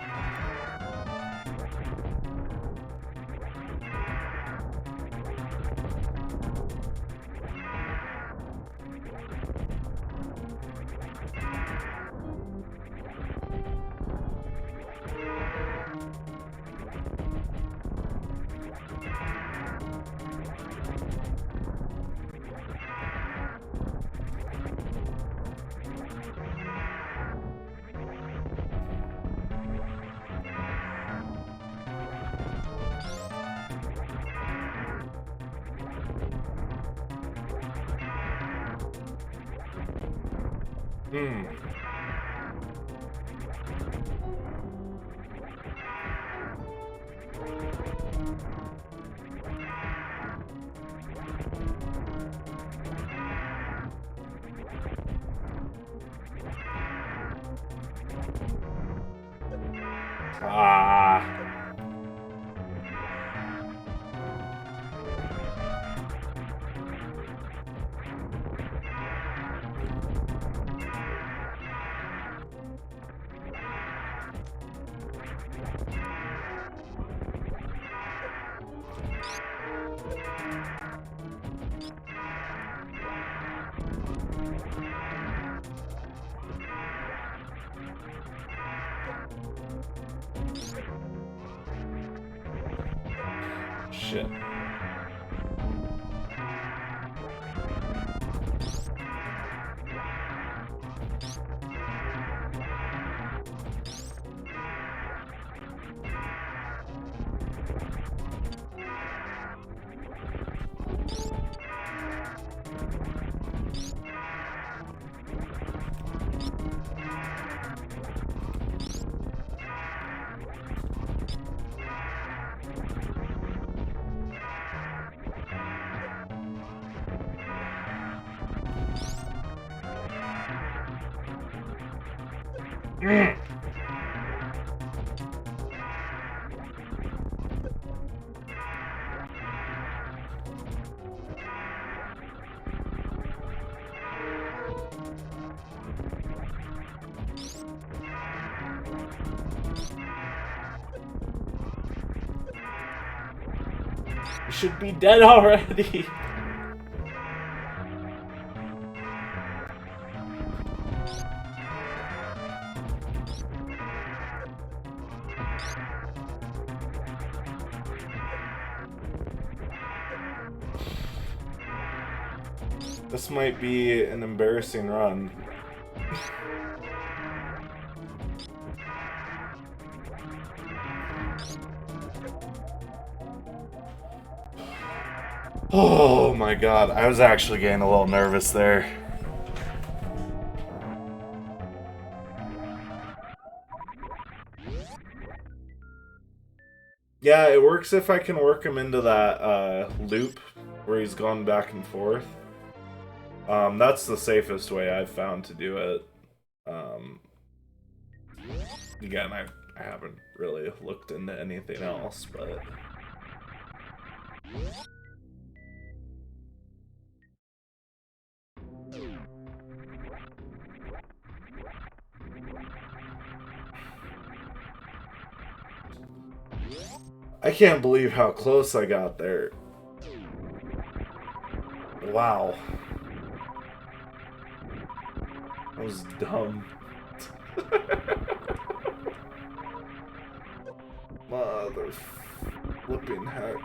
Shit. You should be dead already. This might be an embarrassing run. Oh my god, I was actually getting a little nervous there. Yeah, it works if I can work him into that loop where he's gone back and forth. That's the safest way I've found to do it. Again, I haven't really looked into anything else, but... I can't believe how close I got there. Wow. That was dumb. Mother flipping heck.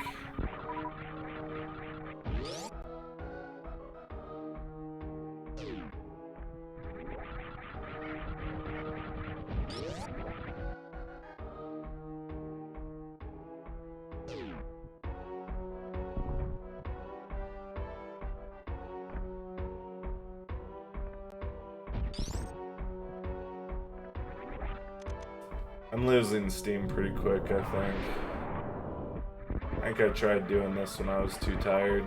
I'm losing steam pretty quick, I think. I think I tried doing this when I was too tired.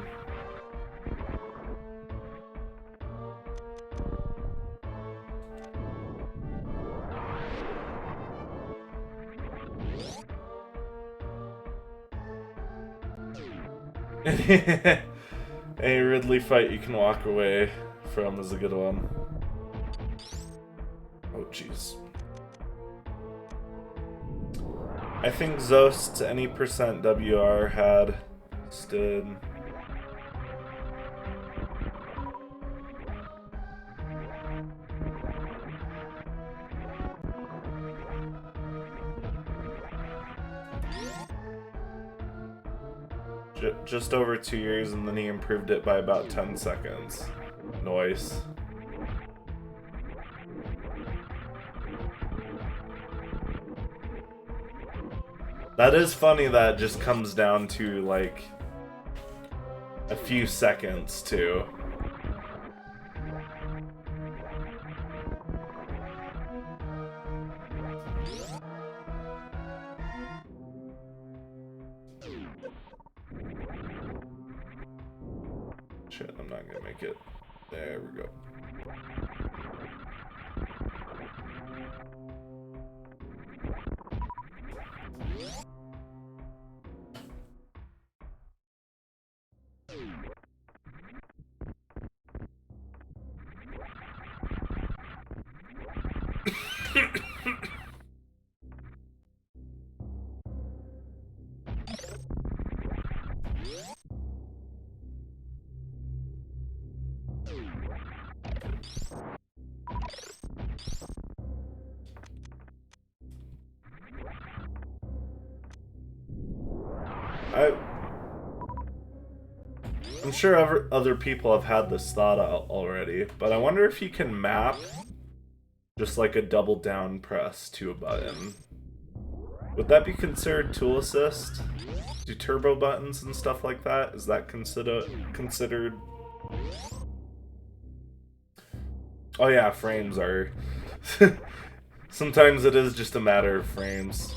Any Ridley fight you can walk away from is a good one. Oh, jeez. I think Zost any percent WR had stood. Just over 2 years, and then he improved it by about 10 seconds. Noise. That is funny that it just comes down to, like, a few seconds, too. Shit, I'm not gonna make it. There we go. I'm sure other people have had this thought out already, but I wonder if you can map just like a double down press to a button. Would that be considered tool assist? Do turbo buttons and stuff like that? Is that considered? Oh yeah, frames are... Sometimes it is just a matter of frames.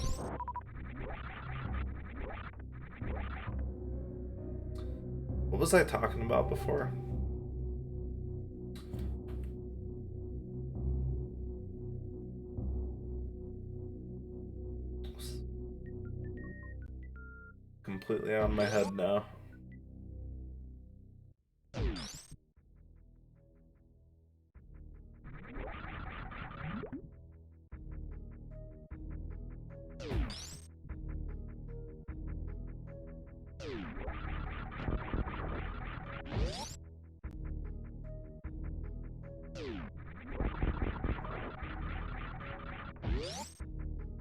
What was I talking about before? Completely on my head now.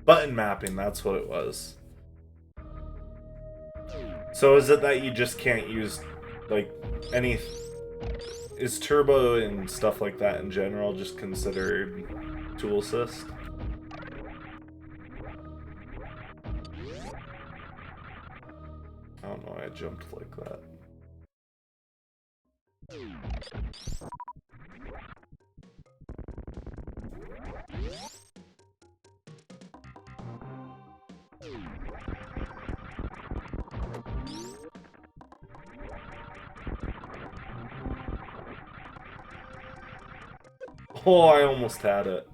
Button mapping, that's what it was. So is it that you just can't use, like, any... Is turbo and stuff like that in general just considered tool assist? I don't know why I jumped like that. Oh, I almost had it.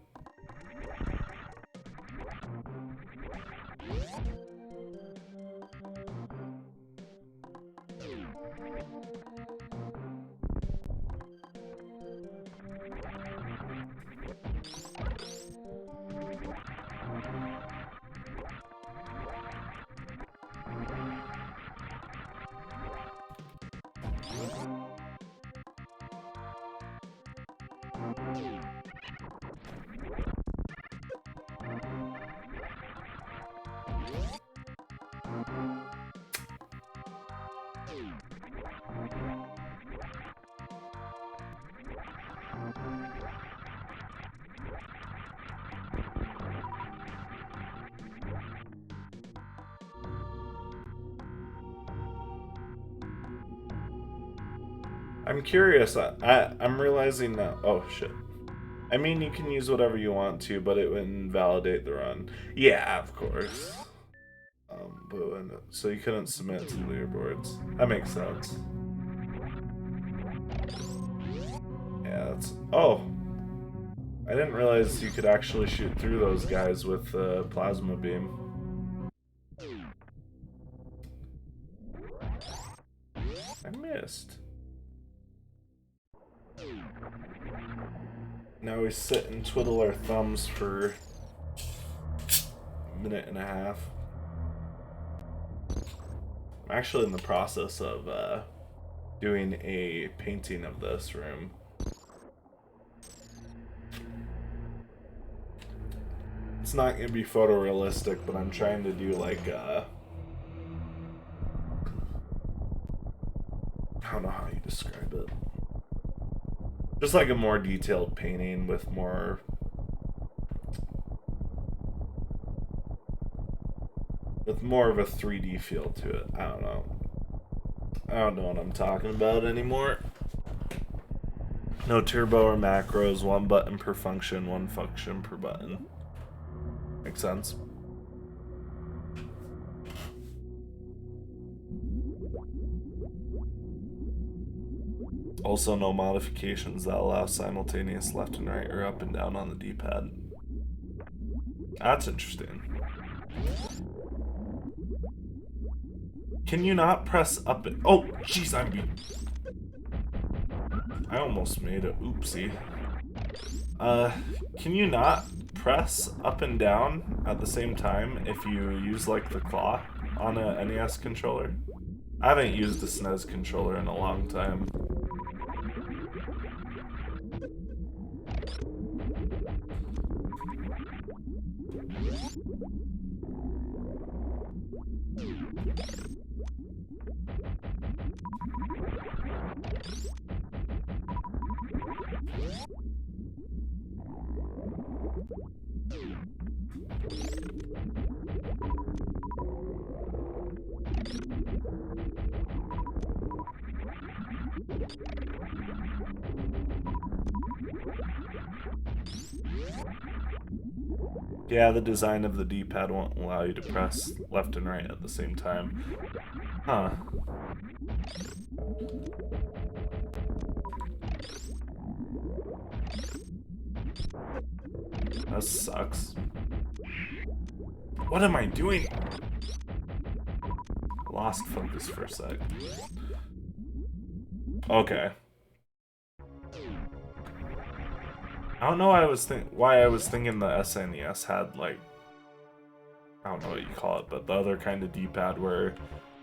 I'm curious. I'm realizing that. Oh shit. I mean, you can use whatever you want to, but it would invalidate the run. Yeah, of course. So you couldn't submit to the leaderboards. That makes sense. Yeah, that's... Oh! I didn't realize you could actually shoot through those guys with the plasma beam. I missed. Now we sit and twiddle our thumbs for a minute and a half. I'm actually in the process of doing a painting of this room. It's not going to be photorealistic, but I'm trying to do like I don't know how you describe it. Just like a more detailed painting with more... with more of a 3D feel to it. I don't know. I don't know what I'm talking about anymore. No turbo or macros, one button per function, one function per button. Makes sense. Also, no modifications that allow simultaneous left and right or up and down on the D-pad. That's interesting. Can you not press up and... Oh, jeez, I almost made it. Oopsie. Can you not press up and down at the same time if you use, like, the claw on a NES controller? I haven't used a SNES controller in a long time. Yeah, the design of the D-pad won't allow you to press left and right at the same time. Huh. That sucks. What am I doing? Lost focus for a sec. Okay. I don't know why I was thinking the SNES had, like, I don't know what you call it, but the other kind of D-pad where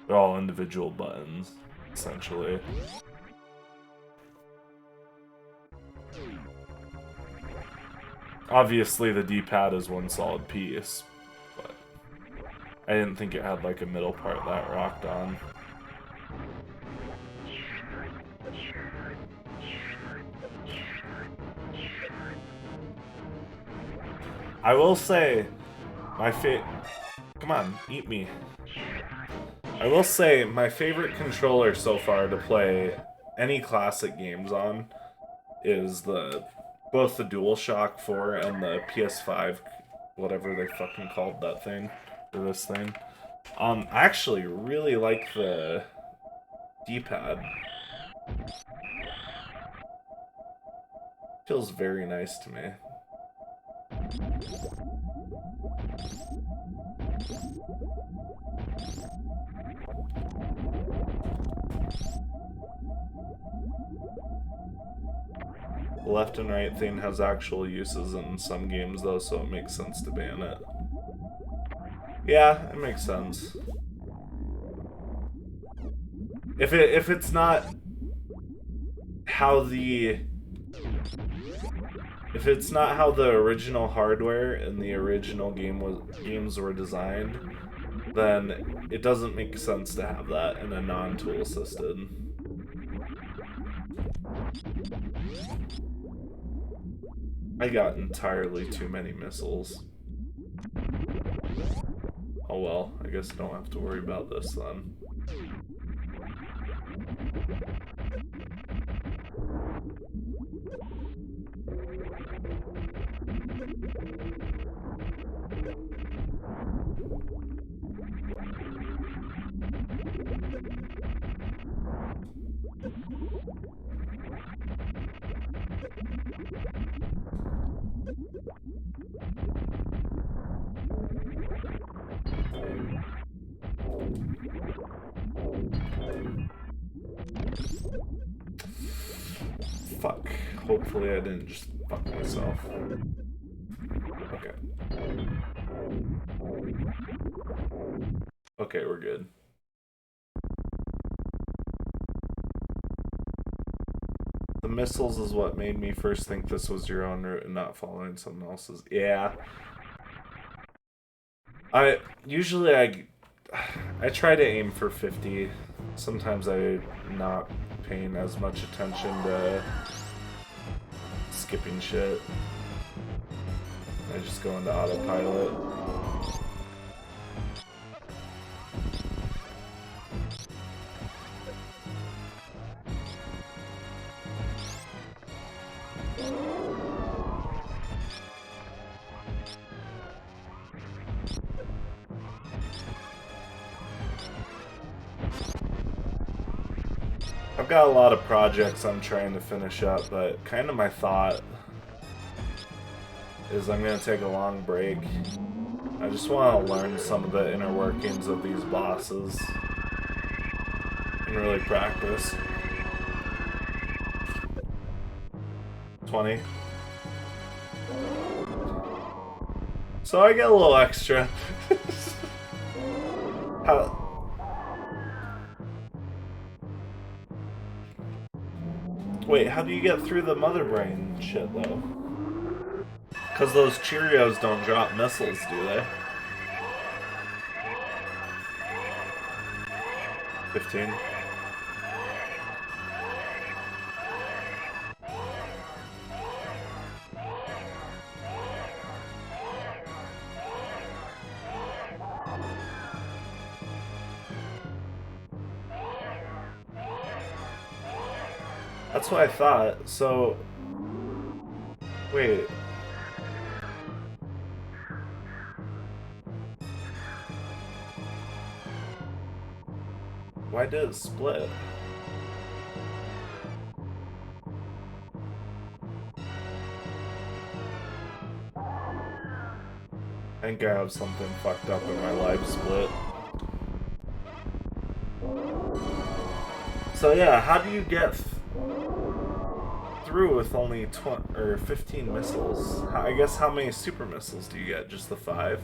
they're all individual buttons, essentially. Obviously, the D-pad is one solid piece, but I didn't think it had, like, a middle part that rocked on. I will say, come on, eat me. I will say, my favorite controller so far to play any classic games on is both the DualShock 4 and the PS5, whatever they fucking called that thing, or this thing. I actually really like the D-pad. Feels very nice to me. The left and right thing has actual uses in some games though, so it makes sense to ban it. Yeah, it makes sense. If it's not how the original hardware and the original games were designed, then it doesn't make sense to have that in a non-tool assisted. I got entirely too many missiles. Oh well, I guess I don't have to worry about this then. Fuck. Hopefully I didn't just fuck myself. Okay. Okay, we're good. The missiles is what made me first think this was your own route and not following someone else's. Yeah. I try to aim for 50. Sometimes I'm not paying as much attention to skipping shit. I just go into autopilot. got a lot of projects I'm trying to finish up, but kind of my thought is I'm going to take a long break. I just want to learn some of the inner workings of these bosses and really practice. 20. So I get a little extra. Wait, how do you get through the mother brain shit, though? Because those Cheerios don't drop missiles, do they? 15. That's what I thought. So, wait. Why did it split? I think I have something fucked up in my live split. So yeah, how do you get through with only 20 or 15 missiles? I guess how many super missiles do you get? Just the 5?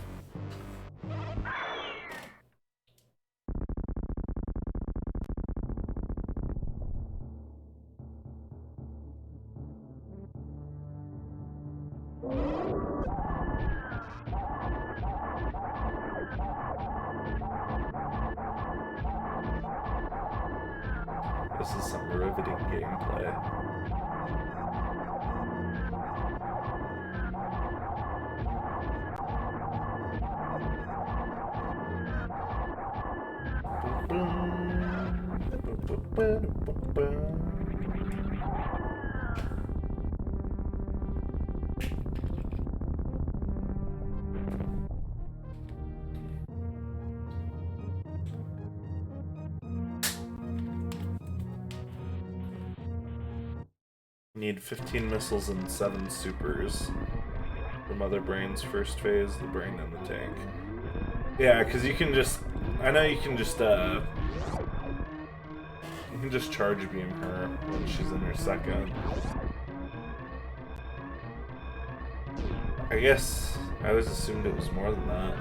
This is some riveting gameplay. Need 15 missiles and 7 supers for Mother Brain's first phase, the brain and the tank. Yeah, because you can just... I know you can just charge beam her when she's in her second. I guess I always assumed it was more than that.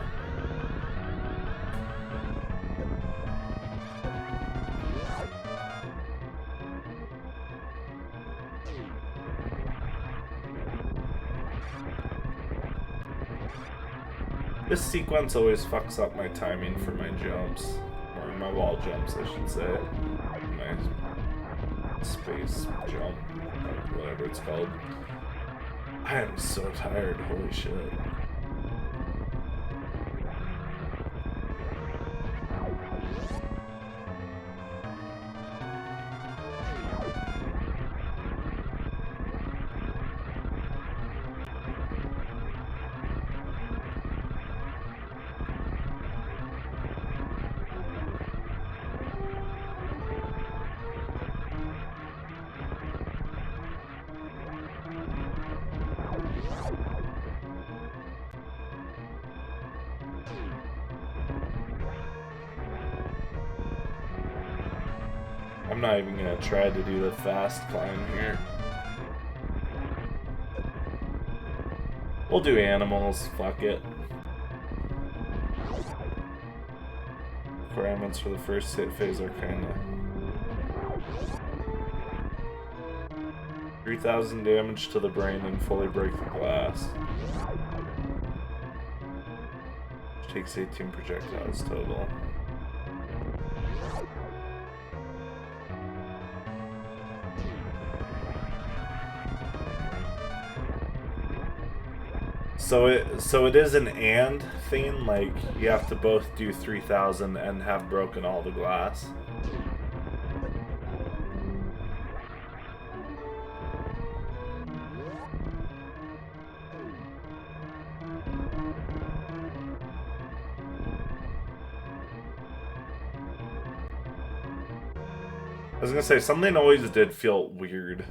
This sequence always fucks up my timing for my jumps. Or my wall jumps, I should say. My space jump, whatever it's called. I am so tired, holy shit. I'm not even gonna try to do the fast climb here. We'll do animals, fuck it. Requirements for the first hit phase are kinda... 3,000 damage to the brain and fully break the glass. Which takes 18 projectiles total. So it is an and thing, like you have to both do 3,000 and have broken all the glass. was gonna say, something always did feel weird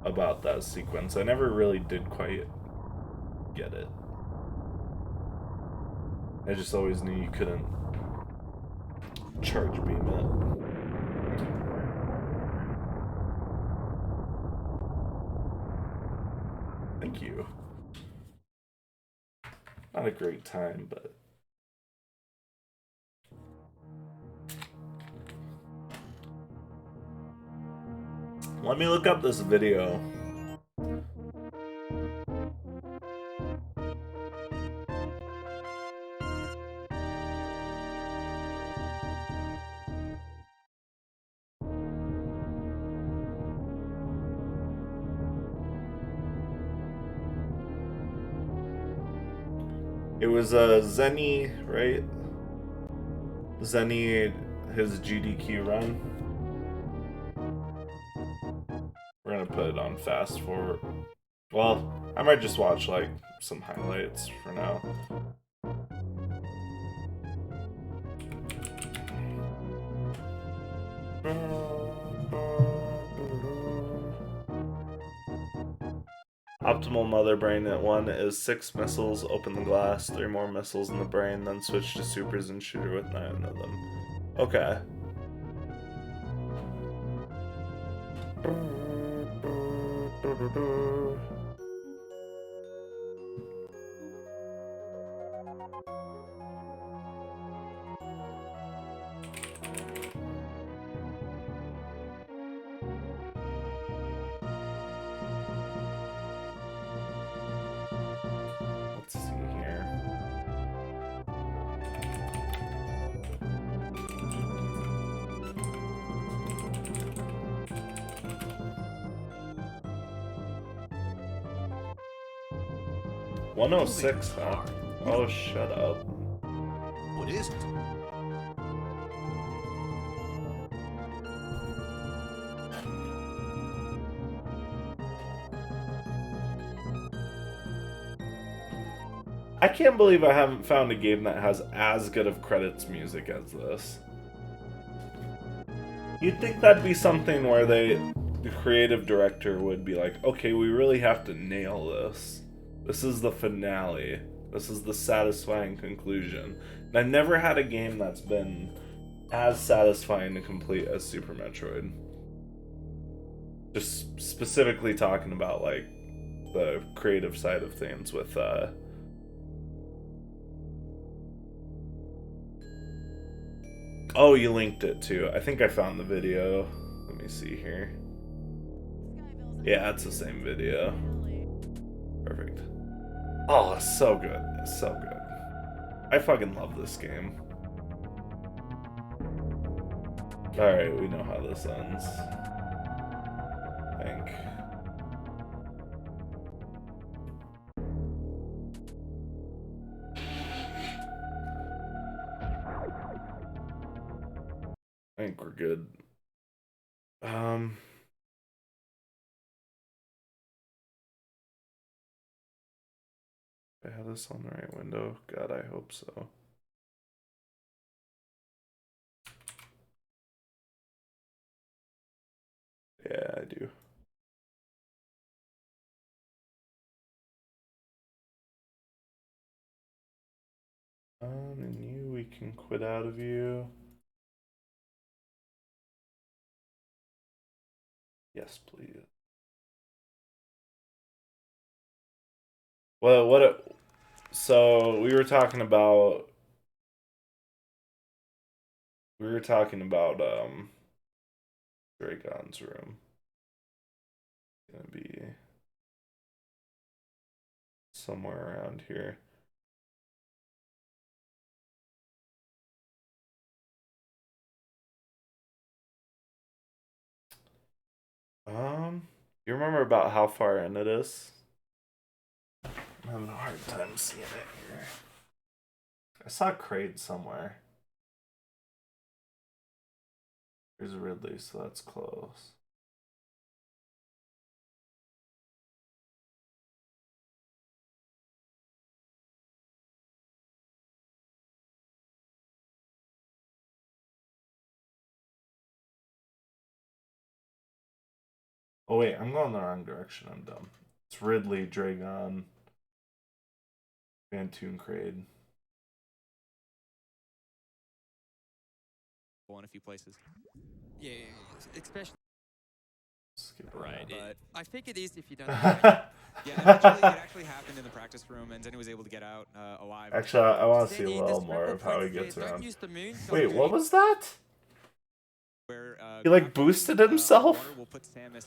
about that sequence. I never really did quite get it. I just always knew you couldn't charge beam it. Thank you. Not a great time, but... Let me look up this video. It was Zenny, right? Zenny, his GDQ run. We're gonna put it on fast forward. Well, I might just watch like some highlights for now. Optimal mother brain at 1 is 6 missiles, open the glass, 3 more missiles in the brain, then switch to supers and shoot her with 9 of them. Okay. Let's see here. $106, huh? Oh, shut up. What is it? I can't believe I haven't found a game that has as good of credits music as this. You'd think that'd be something where the creative director would be like, okay, we really have to nail this. This is the finale. This is the satisfying conclusion. And I've never had a game that's been as satisfying to complete as Super Metroid. Just specifically talking about like the creative side of things with Oh, you linked it too. I think I found the video. Let me see here. Yeah, it's the same video. Perfect. Oh, it's so good. It's so good. I fucking love this game. Alright, we know how this ends. I think. I think we're good. I have this on the right window. God, I hope so. Yeah, I do. And you, we can quit out of you. Yes, please. Well, so we were talking about Dragon's room. It's gonna be somewhere around here. You remember about how far in it is? I'm having a hard time seeing it here. I saw Kraid somewhere. Here's Ridley, so that's close. Oh wait, I'm going the wrong direction. I'm dumb. It's Ridley, Dragon, Bantoon Crade. In a few places. Yeah, especially. Skip Right. But I think it is if you don't. Yeah, it actually happened in the practice room, and Zenny was able to get out alive. actually, I want to see a Zenny, little the more of how he scrapple gets points there. around. Don't use the moon. Wait, what was that? Where He like boosted himself? Water will put Samus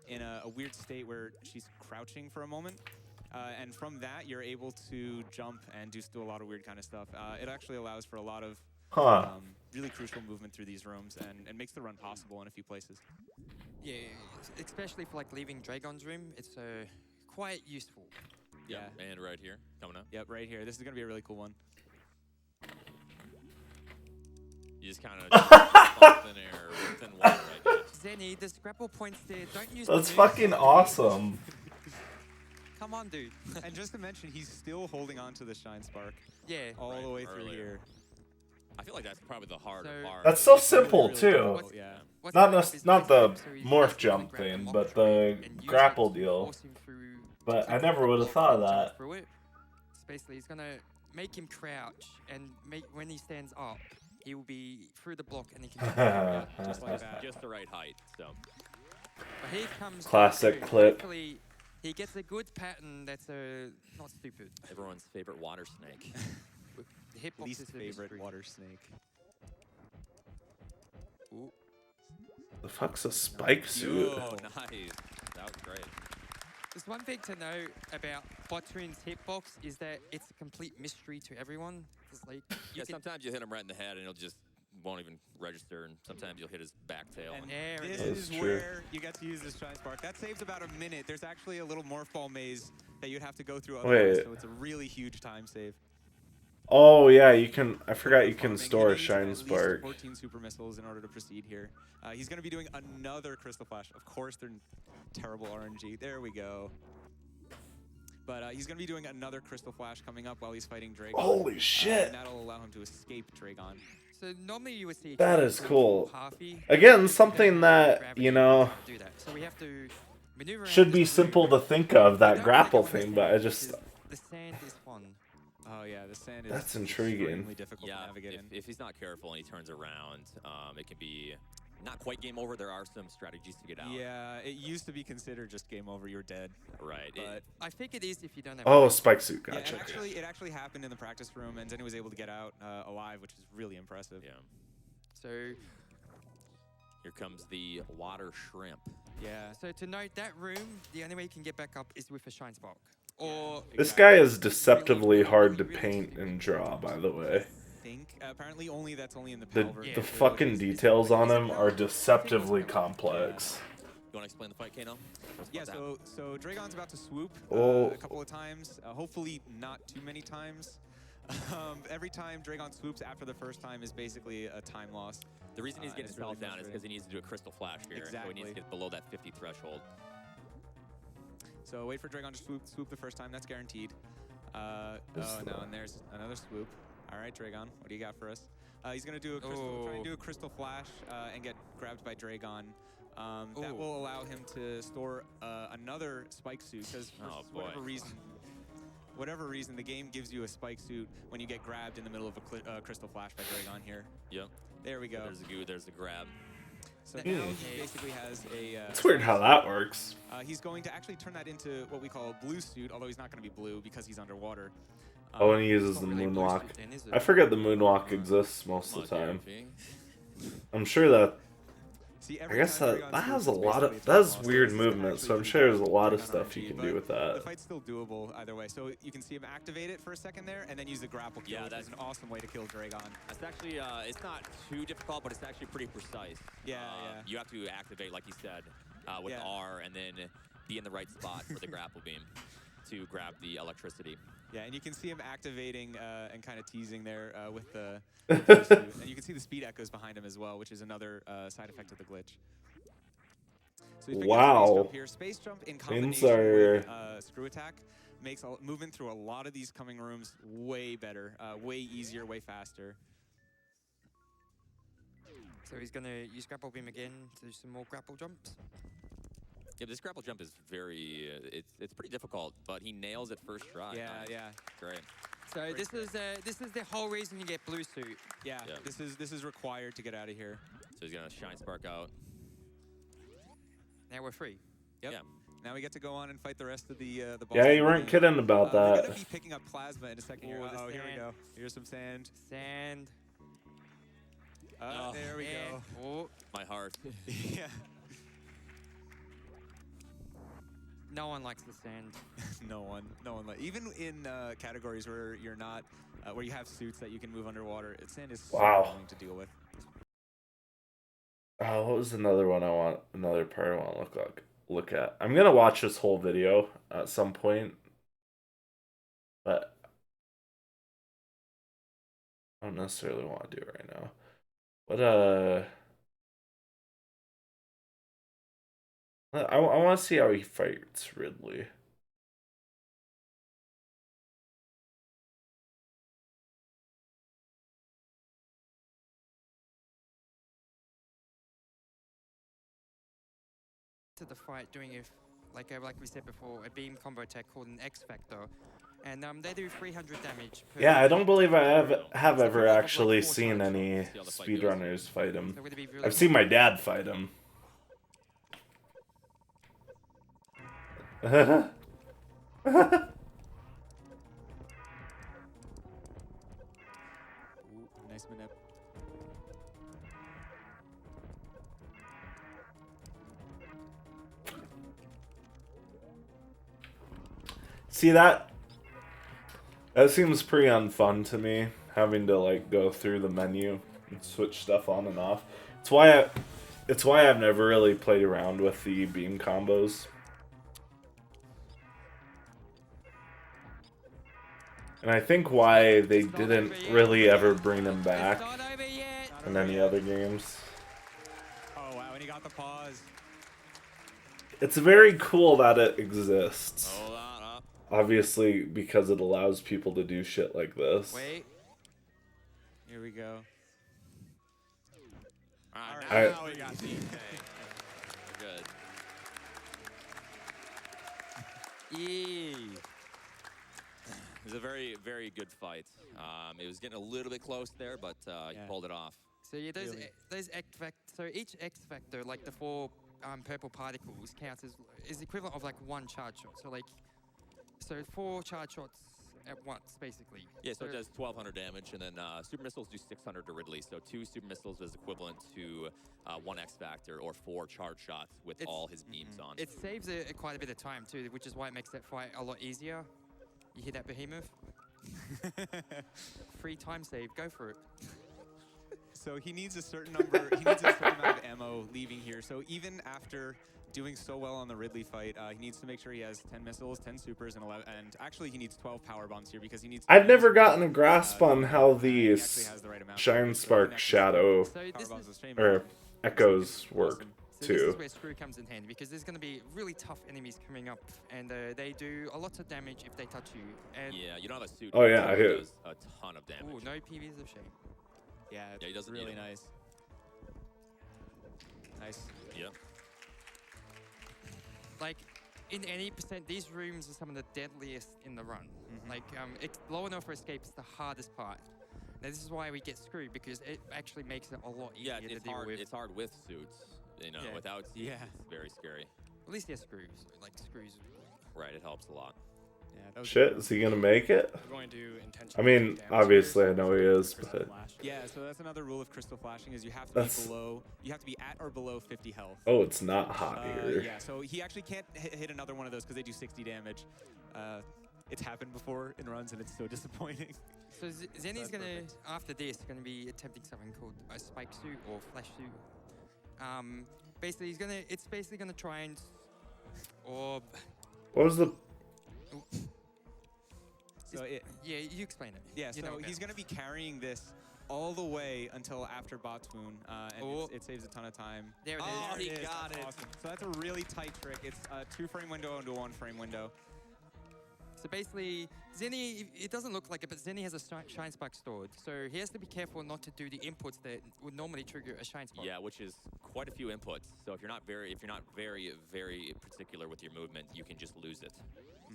in a weird state where she's crouching for a moment. And from that, you're able to jump and do a lot of weird kind of stuff. It actually allows for a lot of really crucial movement through these rooms and makes the run possible in a few places. Yeah, especially for like leaving Dragon's room, it's quite useful. Yeah, and right here, coming up. Yep, right here. This is going to be a really cool one. You just kind of in air within water right there. Zenny, the scrapple points there. Don't use That's the moon. fucking awesome. Come on, dude. And just to mention, he's still holding on to the Shine Spark. Yeah. All the way through earlier. here. I feel like that's probably the harder part. That's so simple too. Yeah. Not the morph jump thing, but the grapple deal. But I never would have thought of that. It's basically, he's gonna make him crouch, and when he stands up, he will be through the block, and he can jump Yeah, just like that. Just the right height. So. But here comes Classic through. clip. Hopefully, he gets a good pattern that's not stupid. Everyone's favorite water snake. The hitbox Least is the favorite mystery. water snake. Ooh. The fuck's a spike suit? Oh, nice. That was great. There's one thing to know about Botrin's hitbox is that it's a complete mystery to everyone. It's like Sometimes you hit him right in the head and he'll just won't even register, and sometimes you'll hit his back tail. And there it this is. is That's true. where you get to use this Shine Spark. That saves about a minute. There's actually a little morph ball maze that you'd have to go through otherwise, Wait. so it's a really huge time save. Oh yeah, you can. I forgot you can Farming. store a He needs Shine at least Spark. 14 super missiles in order to proceed here. He's going to be doing another Crystal Flash. Of course, they're terrible RNG. There we go. But he's going to be doing another Crystal Flash coming up while he's fighting Dragon. Holy shit! And that'll allow him to escape Dragon. So normally you would see That is cool. Halfy. Again, something that, you know, Do that. So we have to maneuver around should be this simple room. to think of, We that don't grapple really go in thing, this but I area just... because the sand is fun. Oh yeah, the sand is That's intriguing. extremely difficult to Yeah, navigate in. if he's not careful and he turns around, it can be not quite game over. There are some strategies to get out. Yeah, it used to be considered just game over. You're dead. Right. But I think it is if you don't have. Oh, spike suit, yeah, gotcha. it actually happened in the practice room, and Zenny was able to get out alive, which is really impressive. Yeah. So Here comes the water shrimp. Yeah. So to note, that room, the only way you can get back up is with a Shine Spark. Or This guy is deceptively hard to paint and draw, by the way. Think apparently that's only in the The, PAL version. the fucking details on him are deceptively complex. You want to explain the fight, Kano? Yeah, so Dragon's about to swoop Oh. a couple of times. Hopefully not too many times. Every time Dragon swoops after the first time is basically a time loss. The reason he's getting it's really himself down is frustrating. because he needs to do a crystal flash here. So he needs Exactly. to get below that 50 threshold. So wait for Dragon to swoop the first time. That's guaranteed. Oh no, and there's another swoop. All right, Dragon, what do you got for us? He's gonna do a crystal, try and do a crystal flash and get grabbed by Dragon. That will allow him to store another spike suit because for whatever reason, the game gives you a spike suit when you get grabbed in the middle of a crystal flash by Dragon here. Yep. There we go. There's the goo. There's the grab. So now he basically has a... It's weird how that works. He's going to actually turn that into what we call a blue suit, although he's not going to be blue because he's underwater. Oh, and he uses the moonwalk. I forget the moonwalk exists most of the time. I'm sure that... See, I guess that has a lot of... That has weird movement, so I'm sure there's a lot of stuff you can do with The that. fight's still doable either way. So you can see him activate it for a second there, and then use the grapple kill, which is an awesome way to kill Dragon. That's actually, it's not too difficult, but it's actually pretty precise. Yeah, You have to activate, like you said, with R, and then be in the right spot for the grapple beam to grab the electricity. Yeah, and you can see him activating and kind of teasing there with the blue suit. And you can see the speed echoes behind him as well, which is another side effect of the glitch. So he's been getting Wow. Space jump here. Space jump in combination with screw attack makes movement through a lot of these coming rooms way better, way easier, way faster. So he's gonna use grapple beam again to do some more grapple jumps. Yeah, this grapple jump is very, it's pretty difficult, but he nails it first try. Yeah, Nice. yeah. Great. So this is the whole reason you get blue suit. Yeah, Yeah. this is required to get out of here. So he's gonna shine spark out. Now we're free. Yep. Yeah. Now we get to go on and fight the rest of the boss. Yeah, you weren't kidding about We're that. gonna be picking up plasma in a second here. Oh, the Oh, here we sand. go. Here's some sand. Sand. Oh, There we And, go. oh, My heart. Yeah. no one likes the sand. No one. Even in categories where you're not, where you have suits that you can move underwater, sand is so Wow. annoying to deal with. Oh, what was another one another part I want to look at? I'm gonna watch this whole video at some point, but I don't necessarily want to do it right now. But I want to see how he fights Ridley. To the fight, doing like we said before, a beam combo attack called an X Factor, and they do 300 damage. Per Yeah, I don't believe I have So ever for like actually 4 seen shots. any See how the fight goes. speedrunners fight him. So we're gonna be really I've seen my dad fight him. Ooh, nice minute. See that seems pretty unfun to me, having to like go through the menu and switch stuff on and off. It's why I've never really played around with the beam combos. And I think why they didn't really ever bring them back It's not over yet. in any other games. Oh wow, and he got the pause. It's very cool that it exists. Hold on up. Obviously, because it allows people to do shit like this. Wait. Here we go. All right, I- now we got the Good. Yeah. It was a very, very good fight. It was getting a little bit close there, but he Yeah. pulled it off. So yeah, Really? those X Factor. So each X Factor, like the 4 purple particles, counts is equivalent of like 1 charge shot. So 4 charge shots at once, basically. Yeah, so it does 1,200 damage, and then super missiles do 600 to Ridley. So 2 super missiles is equivalent to 1 X Factor or 4 charge shots with It's- all his beams on. It saves quite a bit of time too, which is why it makes that fight a lot easier. You hear that, Behemoth? Free time save, go for it. So he needs a certain number. He needs a certain amount of ammo leaving here. So even after doing so well on the Ridley fight, he needs to make sure he has 10 missiles, 10 supers, and 11. And actually, he needs 12 power bombs here because he needs. I've never gotten a grasp on how he the actually has the right amount. Shine So Spark next- Shadow So Power this bombs is with Shane or Missile. Echoes work Awesome. So this is too. where Screw comes in handy because there's going to be really tough enemies coming up, and they do a lot of damage if they touch you. And Yeah, you don't have a suit. Oh, yeah, I He hit. does a ton of damage. ooh, no PVs of shame. Yeah, Yeah, he doesn't need really them. nice. Nice. Yep. Like in any percent, these rooms are some of the deadliest in the run. Like low enough for escape is the hardest part. Now this is why we get screwed because it actually makes it a lot easier Yeah, to it's deal hard. with. It's hard with suits. You know, Yeah. without suits, Yeah. it's very scary. At least there's screws. Like screws. Right, it helps a lot. Yeah, that was Shit, is he gonna make it? We're going to I intentionally mean, do damage obviously here, I know so he is, Crystal but Flash. Yeah, so that's another rule of crystal flashing is you have to That's- be below. You have to be at or below 50 health. oh, it's not hot here. Yeah, so he actually can't hit another one of those because they do 60 damage. It's happened before in runs, and it's so disappointing. So Zenny's That's gonna perfect. after this gonna be attempting something called a spike suit or flash suit. Basically it's basically gonna try and or What was the? So yeah, you explain it. yeah, You know so it he's better. going to be carrying this all the way until after bot swoon, and Oh. it saves a ton of time. There it is. Oh, he it is. got That's it. awesome. So that's a really tight trick. It's a 2-frame window into a 1-frame window. So basically, Zenny, it doesn't look like it, but Zenny has a Shine Spark stored. So he has to be careful not to do the inputs that would normally trigger a Shine Spark. Yeah, which is quite a few inputs. So if you're not very particular with your movement, you can just lose it.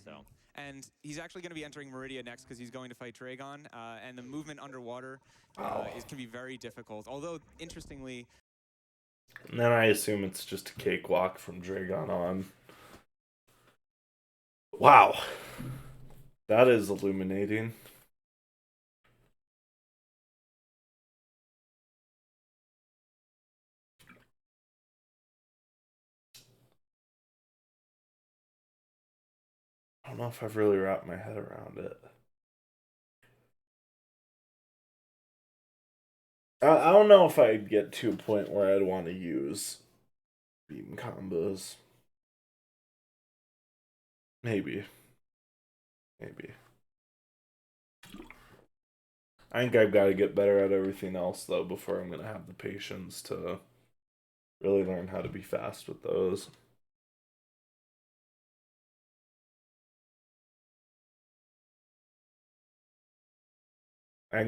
So. And he's actually going to be entering Meridia next because he's going to fight Dragon. And the movement underwater can be very difficult. Although, interestingly... And then I assume it's just a cakewalk from Dragon on. Wow. That is illuminating. I don't know if I've really wrapped my head around it. I don't know if I'd get to a point where I'd want to use beam combos. Maybe. I think I've got to get better at everything else, though, before I'm going to have the patience to really learn how to be fast with those. I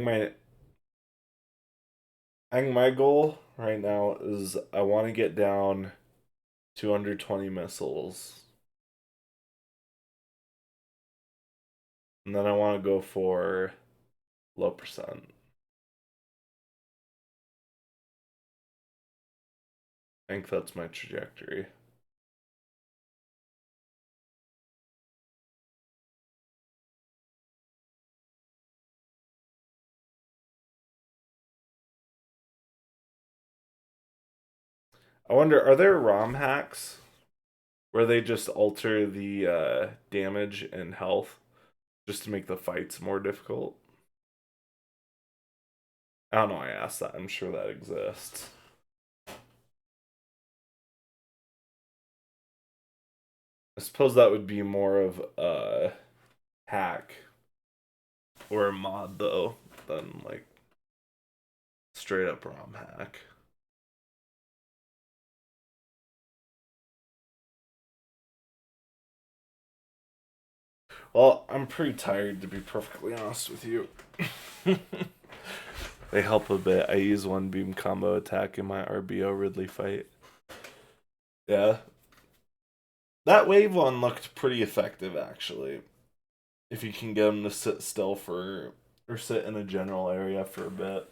think my goal right now is I want to get down to under 20 missiles. And then I want to go for low percent. I think that's my trajectory. I wonder, are there ROM hacks where they just alter the damage and health just to make the fights more difficult? I don't know, I asked that. I'm sure that exists. I suppose that would be more of a hack or a mod, though, than like straight up ROM hack. Well, I'm pretty tired, to be perfectly honest with you. They help a bit. I use one beam combo attack in my RBO Ridley fight. Yeah. That wave one looked pretty effective, actually. If you can get him to sit still or sit in a general area for a bit.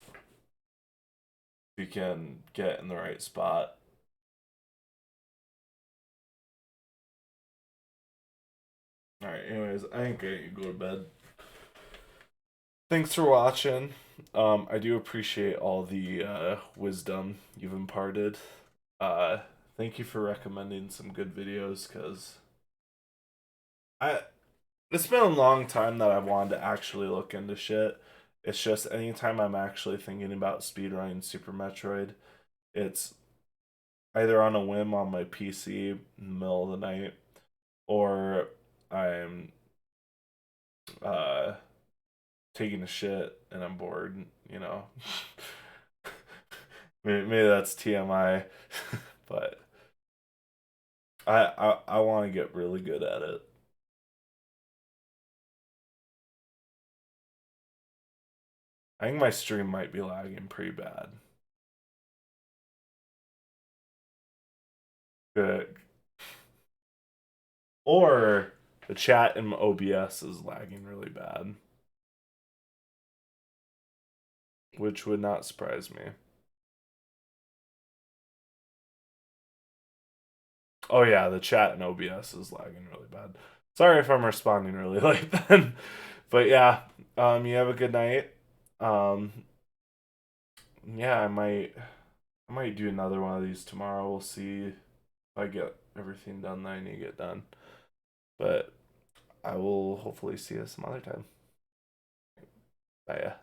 If you can get in the right spot. Alright, anyways, I think I need to go to bed. Thanks for watching. I do appreciate all the wisdom you've imparted. Thank you for recommending some good videos, because it's been a long time that I've wanted to actually look into shit. It's just anytime I'm actually thinking about speedrunning Super Metroid, it's either on a whim on my PC in the middle of the night, or I'm taking a shit and I'm bored, you know. Maybe that's TMI, but I want to get really good at it. I think my stream might be lagging pretty bad. Good. Or the chat in OBS is lagging really bad. Which would not surprise me. Oh yeah, the chat in OBS is lagging really bad. Sorry if I'm responding really late then. But yeah, you have a good night. Yeah, I might do another one of these tomorrow. We'll see if I get everything done that I need to get done. But I will hopefully see you some other time. Bye.